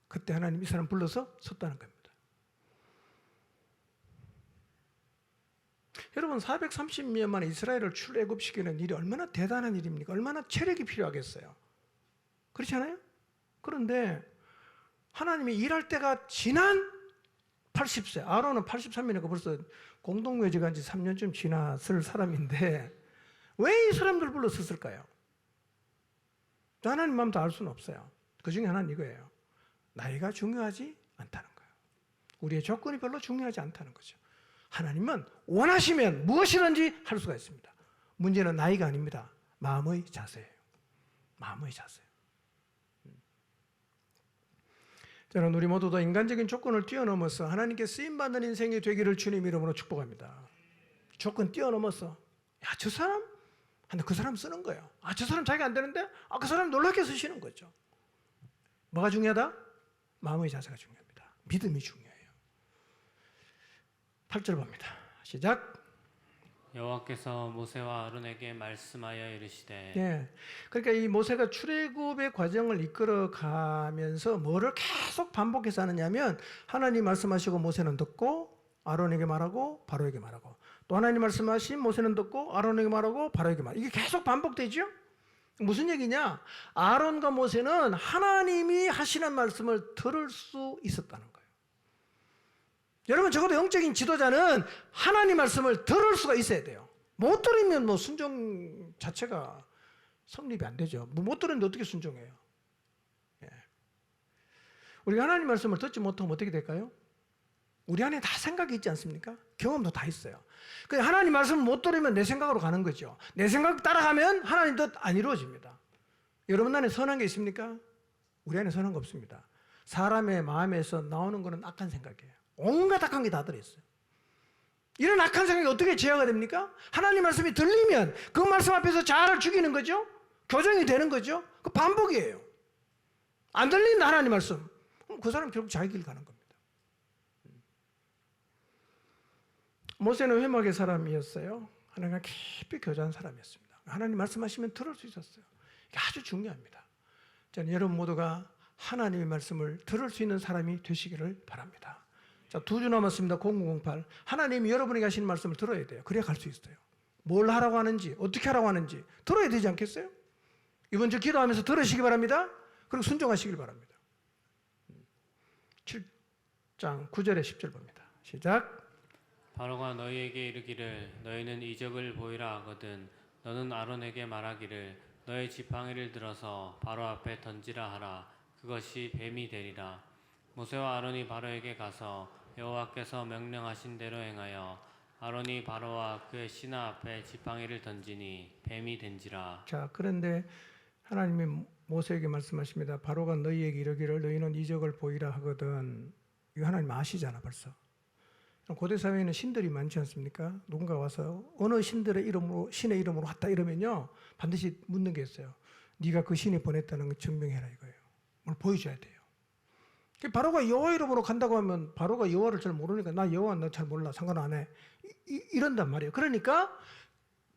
그때 하나님 이 사람 불러서 섰다는 겁니다. 여러분 430년 만에 이스라엘을 출애굽시키는 일이 얼마나 대단한 일입니까? 얼마나 체력이 필요하겠어요. 그렇지 않아요? 그런데 하나님이 일할 때가 지난 80세 아론은 83이니까 벌써 공동묘지가 지 3년쯤 지났을 사람인데 왜 이 사람들 불렀었을까요? 하나님 마음도 알 수는 없어요. 그 중에 하나는 이거예요. 나이가 중요하지 않다는 거예요. 우리의 조건이 별로 중요하지 않다는 거죠. 하나님은 원하시면 무엇이든지 할 수가 있습니다. 문제는 나이가 아닙니다. 마음의 자세예요. 마음의 자세예요. 저는 우리 모두도 인간적인 조건을 뛰어넘어서 하나님께 쓰임받는 인생이 되기를 주님 이름으로 축복합니다. 조건 뛰어넘어서 야, 저 사람 근데 그 사람 쓰는 거예요. 저 사람 자기가 안 되는데? 그 사람 놀랍게 쓰시는 거죠. 뭐가 중요하다? 마음의 자세가 중요합니다. 믿음이 중요해요. 8절 봅니다. 시작.
여호와께서 모세와 아론에게 말씀하여 이르시되
예. 그러니까 이 모세가 출애굽의 과정을 이끌어 가면서 뭐를 계속 반복해서 하느냐면 하나님 말씀하시고 모세는 듣고 아론에게 말하고 바로에게 말하고 또 하나님 말씀하신 모세는 듣고 아론에게 말하고 바로에게 말하고 이게 계속 반복되죠? 무슨 얘기냐? 아론과 모세는 하나님이 하시는 말씀을 들을 수 있었다는 거예요. 여러분 적어도 영적인 지도자는 하나님 말씀을 들을 수가 있어야 돼요. 못 들으면 뭐 순종 자체가 성립이 안 되죠. 못 들었는데 어떻게 순종해요? 예. 우리가 하나님 말씀을 듣지 못하면 어떻게 될까요? 우리 안에 다 생각이 있지 않습니까? 경험도 다 있어요. 하나님 말씀을 못 들으면 내 생각으로 가는 거죠. 내 생각 따라가면 하나님 뜻 안 이루어집니다. 여러분 안에 선한 게 있습니까? 우리 안에 선한 거 없습니다. 사람의 마음에서 나오는 거는 악한 생각이에요. 온갖 악한 게 다 들어있어요. 이런 악한 생각이 어떻게 제어가 됩니까? 하나님 말씀이 들리면 그 말씀 앞에서 자아를 죽이는 거죠. 교정이 되는 거죠. 그 반복이에요. 안 들린다 하나님 말씀. 그럼 그 사람 결국 자기 길 가는 겁니다. 모세는 회막의 사람이었어요. 하나님과 깊이 교제한 사람이었습니다. 하나님 말씀하시면 들을 수 있었어요. 이게 아주 중요합니다. 저는 여러분 모두가 하나님의 말씀을 들을 수 있는 사람이 되시기를 바랍니다. 자, 2주 남았습니다. 0908. 하나님이 여러분에게 하시는 말씀을 들어야 돼요. 그래야 갈 수 있어요. 뭘 하라고 하는지, 어떻게 하라고 하는지 들어야 되지 않겠어요? 이번 주 기도하면서 들으시기 바랍니다. 그리고 순종하시길 바랍니다. 7장 9절에 10절 봅니다. 시작.
바로가 너희에게 이르기를 너희는 이적을 보이라 하거든 너는 아론에게 말하기를 너의 지팡이를 들어서 바로 앞에 던지라 하라. 그것이 뱀이 되리라. 모세와 아론이 바로에게 가서 여호와께서 명령하신 대로 행하여 아론이 바로와 그의 신하 앞에 지팡이를 던지니 뱀이 된지라.
자, 그런데 하나님이 모세에게 말씀하십니다. 바로가 너희에게 이르기를 너희는 이적을 보이라 하거든. 이거 하나님 아시잖아 벌써. 고대 사회에는 신들이 많지 않습니까? 누군가 와서 어느 신들의 이름으로 신의 이름으로 왔다 이러면요 반드시 묻는 게 있어요. 네가 그 신이 보냈다는 걸 증명해라 이거예요. 뭘 보여줘야 돼요. 바로가 여호와 이름으로 간다고 하면 바로가 여호와를 잘 모르니까 나 여호와 너 잘 몰라 상관 안 해 이런단 말이에요. 그러니까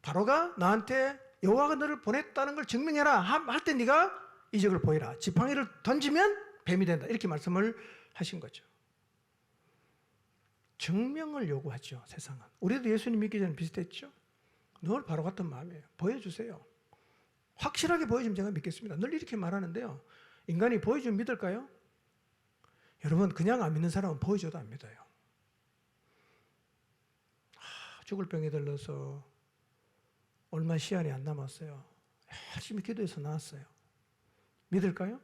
바로가 나한테 여호와가 너를 보냈다는 걸 증명해라 할 때 네가 이적을 보이라. 지팡이를 던지면 뱀이 된다 이렇게 말씀을 하신 거죠. 증명을 요구하죠. 세상은. 우리도 예수님 믿기 전에 비슷했죠. 늘 바로 같은 마음이에요. 보여주세요. 확실하게 보여주면 제가 믿겠습니다. 늘 이렇게 말하는데요. 인간이 보여주면 믿을까요? 여러분 그냥 안 믿는 사람은 보여줘도 안 믿어요. 죽을 병에 들러서 얼마 시간이 안 남았어요. 열심히 기도해서 나았어요. 믿을까요?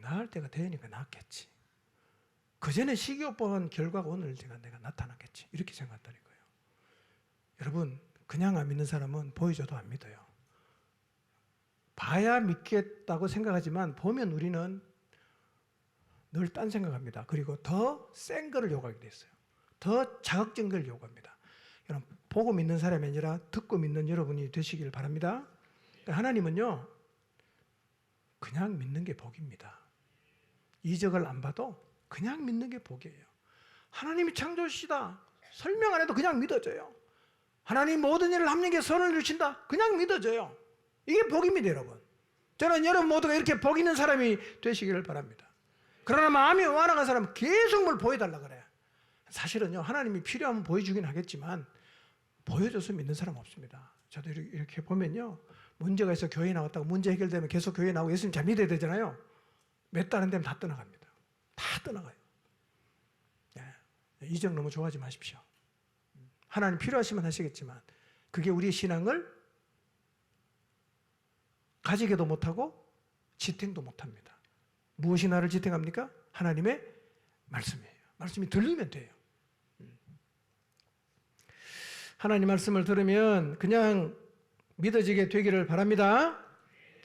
나을 때가 되니까 낫겠지. 그 전에 식이요법한 결과가 오늘 내가 나타났겠지. 이렇게 생각한다는 거예요. 여러분 그냥 안 믿는 사람은 보여줘도 안 믿어요. 봐야 믿겠다고 생각하지만 보면 우리는 늘 딴 생각합니다. 그리고 더 센 거를 요구하게 됐어요. 더 자극적인 걸 요구합니다. 여러분 보고 믿는 사람이 아니라 듣고 믿는 여러분이 되시길 바랍니다. 하나님은요 그냥 믿는 게 복입니다. 이적을 안 봐도 그냥 믿는 게 복이에요. 하나님이 창조주시다. 설명 안 해도 그냥 믿어져요. 하나님 모든 일을 합력에 선을 이루신다. 그냥 믿어져요. 이게 복입니다, 여러분. 저는 여러분 모두가 이렇게 복 있는 사람이 되시기를 바랍니다. 그러나 마음이 완악한 사람은 계속 뭘 보여달라 그래요. 사실은요, 하나님이 필요하면 보여주긴 하겠지만 보여줘서 믿는 사람 없습니다. 저도 이렇게 보면요, 문제가 있어 교회 나왔다고 문제 해결되면 계속 교회 나오고 예수님 잘 믿어야 되잖아요. 몇 달 안 되면 다 떠나갑니다. 다 떠나가요. 이적 너무 좋아하지 마십시오. 하나님 필요하시면 하시겠지만 그게 우리의 신앙을 가지게도 못하고 지탱도 못합니다. 무엇이 나를 지탱합니까? 하나님의 말씀이에요. 말씀이 들리면 돼요. 하나님 말씀을 들으면 그냥 믿어지게 되기를 바랍니다.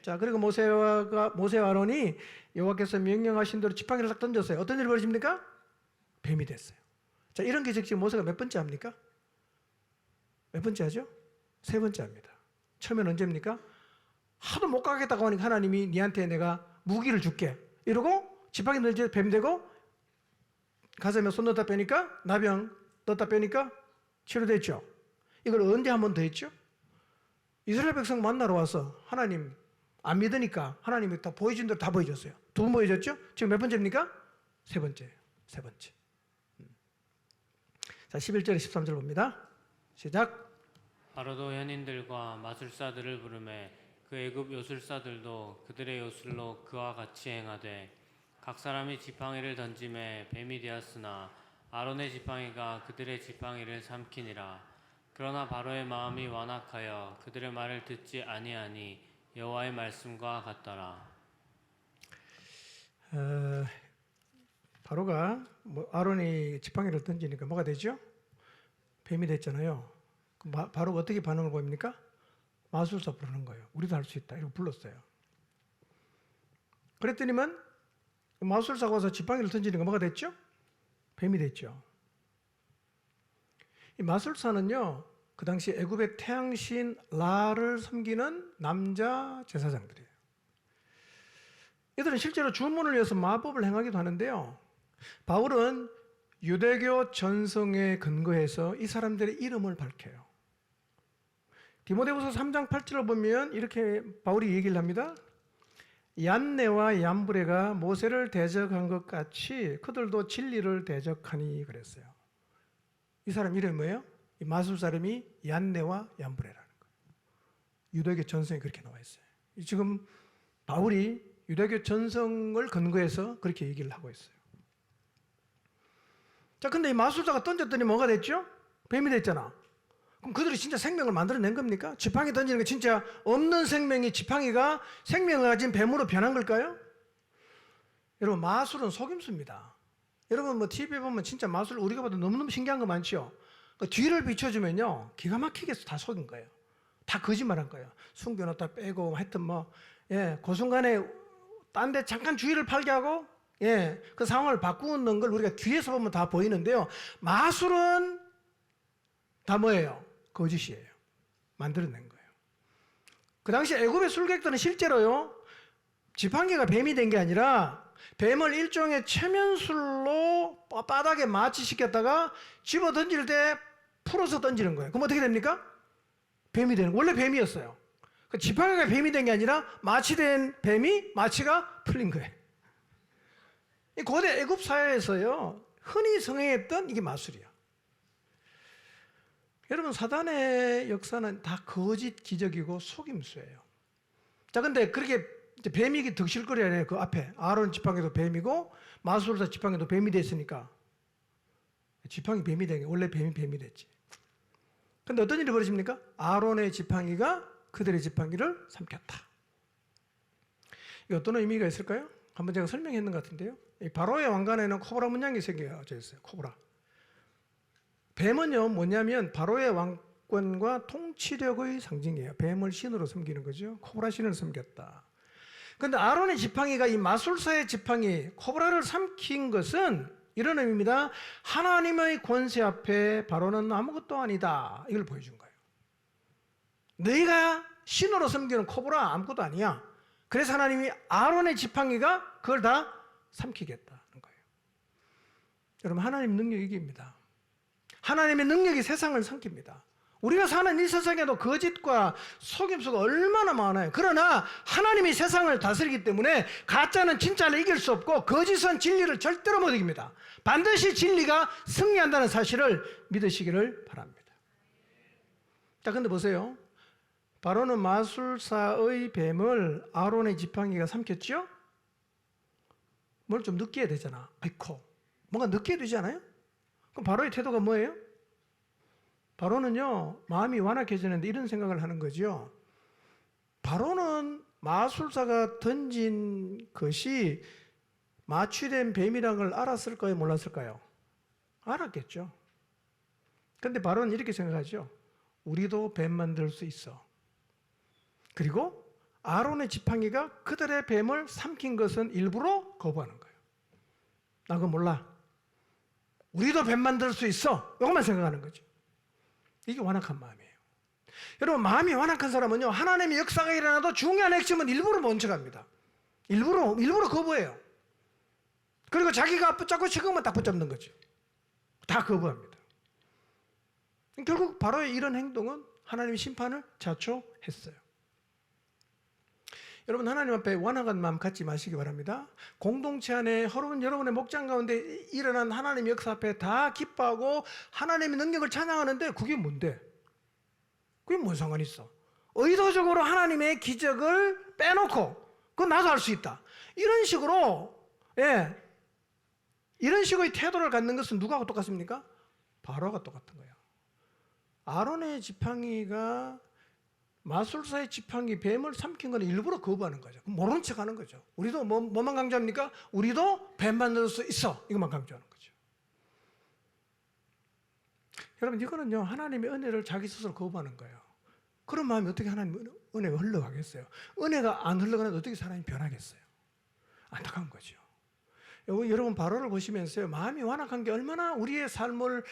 자, 그리고 모세와 아론이 여호와께서 명령하신 대로 지팡이를 딱 던졌어요. 어떤 일이 벌어집니까? 뱀이 됐어요. 자, 이런 기적 지금 모세가 몇 번째 합니까? 몇 번째 하죠? 세 번째 합니다. 처음엔 언제입니까? 하도 못 가겠다고 하니까 하나님이 니한테 내가 무기를 줄게 이러고 지팡이 던져 뱀 되고 가슴에 손 넣다 빼니까 나병 넣다 빼니까 치료됐죠. 이걸 언제 한 번 더 했죠? 이스라엘 백성 만나러 와서 하나님 안 믿으니까 하나님이 다 보여준 대로 다 보여줬어요. 두 번 보여줬죠? 지금 몇 번째입니까? 세 번째예요. 세 번째. 자, 11절 13절 봅니다. 시작.
바로도 현인들과 마술사들을 부르매 그 애굽 요술사들도 그들의 요술로 그와 같이 행하되 각 사람이 지팡이를 던짐에 뱀이 되었으나 아론의 지팡이가 그들의 지팡이를 삼키니라. 그러나 바로의 마음이 완악하여 그들의 말을 듣지 아니하니 여호와의 말씀과 같더라.
바로가 아론이 지팡이를 던지니까 뭐가 되죠? 뱀이 됐잖아요. 그럼 바로가 어떻게 반응을 보입니까? 마술사 부르는 거예요. 우리도 할 수 있다. 이러고 불렀어요. 그랬더니만 마술사가 와서 지팡이를 던지니까 뭐가 됐죠? 뱀이 됐죠. 이 마술사는요, 그 당시 애굽의 태양신 라를 섬기는 남자 제사장들이에요. 이들은 실제로 주문을 위해서 마법을 행하기도 하는데요. 바울은 유대교 전성에 근거해서 이 사람들의 이름을 밝혀요. 디모데후서 3장 8절을 보면 이렇게 바울이 얘기를 합니다. 얀네와 얀브레가 모세를 대적한 것 같이 그들도 진리를 대적하니 그랬어요. 이 사람 이름이 뭐예요? 이 마술사 이름이 얀네와 얀브레라는 거예요. 유대교 전성에 그렇게 나와 있어요. 지금 바울이 유대교 전성을 근거해서 그렇게 얘기를 하고 있어요. 자, 근데 이 마술사가 던졌더니 뭐가 됐죠? 뱀이 됐잖아. 그럼 그들이 진짜 생명을 만들어낸 겁니까? 지팡이 던지는 게 진짜 없는 생명이 지팡이가 생명을 가진 뱀으로 변한 걸까요? 여러분, 마술은 속임수입니다. 여러분, 뭐 TV 보면 진짜 마술 우리가 봐도 너무너무 신기한 거 많죠? 그 뒤를 비춰주면요, 기가 막히게 다 속인 거예요. 다 거짓말한 거예요. 숨겨놨다 빼고 하여튼 그 순간에 딴 데 잠깐 주의를 팔게 하고 그 상황을 바꾸는 걸 우리가 뒤에서 보면 다 보이는데요. 마술은 다 뭐예요? 거짓이에요. 만들어낸 거예요. 그 당시 애굽의 술객들은 실제로요, 지팡이가 뱀이 된 게 아니라 뱀을 일종의 체면술로 바닥에 마취시켰다가 집어 던질 때 풀어서 던지는 거예요. 그럼 어떻게 됩니까? 뱀이 되는 거예요. 원래 뱀이었어요. 그 지팡이가 뱀이 된 게 아니라 마취된 뱀이 마취가 풀린 거예요. 이 고대 애굽 사회에서요, 흔히 성행했던 이게 마술이야. 여러분, 사단의 역사는 다 거짓 기적이고 속임수예요. 자, 근데 그렇게 뱀이 득실거려야 그 앞에 아론 지팡이도 뱀이고 마술사 지팡이도 뱀이 됐으니까 지팡이 뱀이 된 게 원래 뱀이 됐지. 근데 어떤 일이 벌어집니까? 아론의 지팡이가 그들의 지팡이를 삼켰다. 이 어떤 의미가 있을까요? 한번 제가 설명했는 것 같은데요. 이 바로의 왕관에는 코브라 문양이 새겨져 있어요. 코브라. 뱀은요, 뭐냐면 바로의 왕권과 통치력의 상징이에요. 뱀을 신으로 섬기는 거죠. 코브라 신을 섬겼다. 그런데 아론의 지팡이가 이 마술사의 지팡이 코브라를 삼킨 것은 이런 의미입니다. 하나님의 권세 앞에 바로는 아무것도 아니다. 이걸 보여준 거예요. 너희가 신으로 섬기는 코브라 아무것도 아니야. 그래서 하나님이 아론의 지팡이가 그걸 다 삼키겠다는 거예요. 여러분, 하나님 능력이 이깁니다. 하나님의 능력이 세상을 삼킵니다. 우리가 사는 이 세상에도 거짓과 속임수가 얼마나 많아요. 그러나 하나님이 세상을 다스리기 때문에 가짜는 진짜를 이길 수 없고 거짓은 진리를 절대로 못 이깁니다. 반드시 진리가 승리한다는 사실을 믿으시기를 바랍니다. 자, 근데 보세요. 바로는 마술사의 뱀을 아론의 지팡이가 삼켰죠? 뭘 좀 느껴야 되잖아. 아이고, 뭔가 느껴야 되지 않아요? 그럼 바로의 태도가 뭐예요? 바로는요, 마음이 완악해지는데 이런 생각을 하는 거죠. 바로는 마술사가 던진 것이 마취된 뱀이라는 걸 알았을까요? 몰랐을까요? 알았겠죠. 그런데 바로는 이렇게 생각하죠. 우리도 뱀 만들 수 있어. 그리고 아론의 지팡이가 그들의 뱀을 삼킨 것은 일부러 거부하는 거예요. 나 그거 몰라. 우리도 뱀 만들 수 있어. 이것만 생각하는 거죠. 이게 완악한 마음이에요. 여러분 마음이 완악한 사람은요 하나님의 역사가 일어나도 중요한 핵심은 일부러 못 척합니다. 일부러 거부해요. 그리고 자기가 붙잡고 지금은 딱 붙잡는 거죠. 다 거부합니다. 결국 바로의 이런 행동은 하나님의 심판을 자초했어요. 여러분 하나님 앞에 완악한 마음 갖지 마시기 바랍니다. 공동체 안에 여러분의 목장 가운데 일어난 하나님의 역사 앞에 다 기뻐하고 하나님의 능력을 찬양하는데 그게 뭔데? 그게 뭔 상관이 있어? 의도적으로 하나님의 기적을 빼놓고 그건 나도 할 수 있다. 이런 식으로 이런 식의 태도를 갖는 것은 누구하고 똑같습니까? 바로가 똑같은 거예요. 아론의 지팡이가 마술사의 지팡이 뱀을 삼킨 건 일부러 거부하는 거죠. 모른 척 하는 거죠. 우리도 뭐만 강조합니까? 우리도 뱀 만들 수 있어. 이것만 강조하는 거죠. 여러분 이거는요 하나님의 은혜를 자기 스스로 거부하는 거예요. 그런 마음이 어떻게 하나님의 은혜가 흘러가겠어요? 은혜가 안 흘러가는데 어떻게 사람이 변하겠어요? 안타까운 거죠. 여러분 바로를 보시면서요 마음이 완악한 게 얼마나 우리의 삶을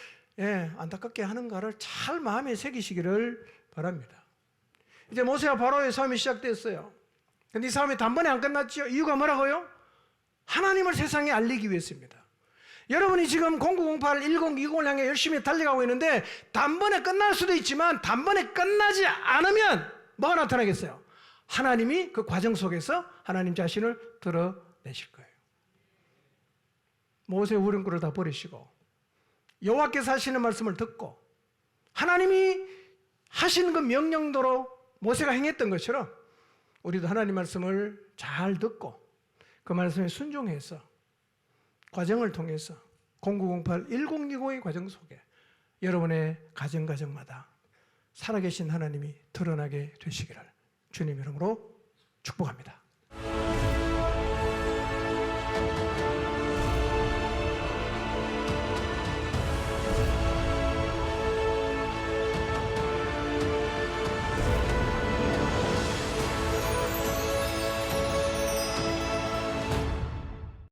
안타깝게 하는가를 잘 마음에 새기시기를 바랍니다. 이제 모세와 바로의 싸움이 시작됐어요. 근데 이 싸움이 단번에 안 끝났죠. 이유가 뭐라고요? 하나님을 세상에 알리기 위해서입니다. 여러분이 지금 0908, 1020을 향해 열심히 달려가고 있는데 단번에 끝날 수도 있지만 단번에 끝나지 않으면 뭐가 나타나겠어요? 하나님이 그 과정 속에서 하나님 자신을 드러내실 거예요. 모세의 우렁굴을 다 버리시고 여호와께서 하시는 말씀을 듣고 하나님이 하시는 그 명령대로 모세가 행했던 것처럼 우리도 하나님 말씀을 잘 듣고 그 말씀에 순종해서 과정을 통해서 0908, 1020의 과정 속에 여러분의 가정마다 살아계신 하나님이 드러나게 되시기를 주님 이름으로 축복합니다.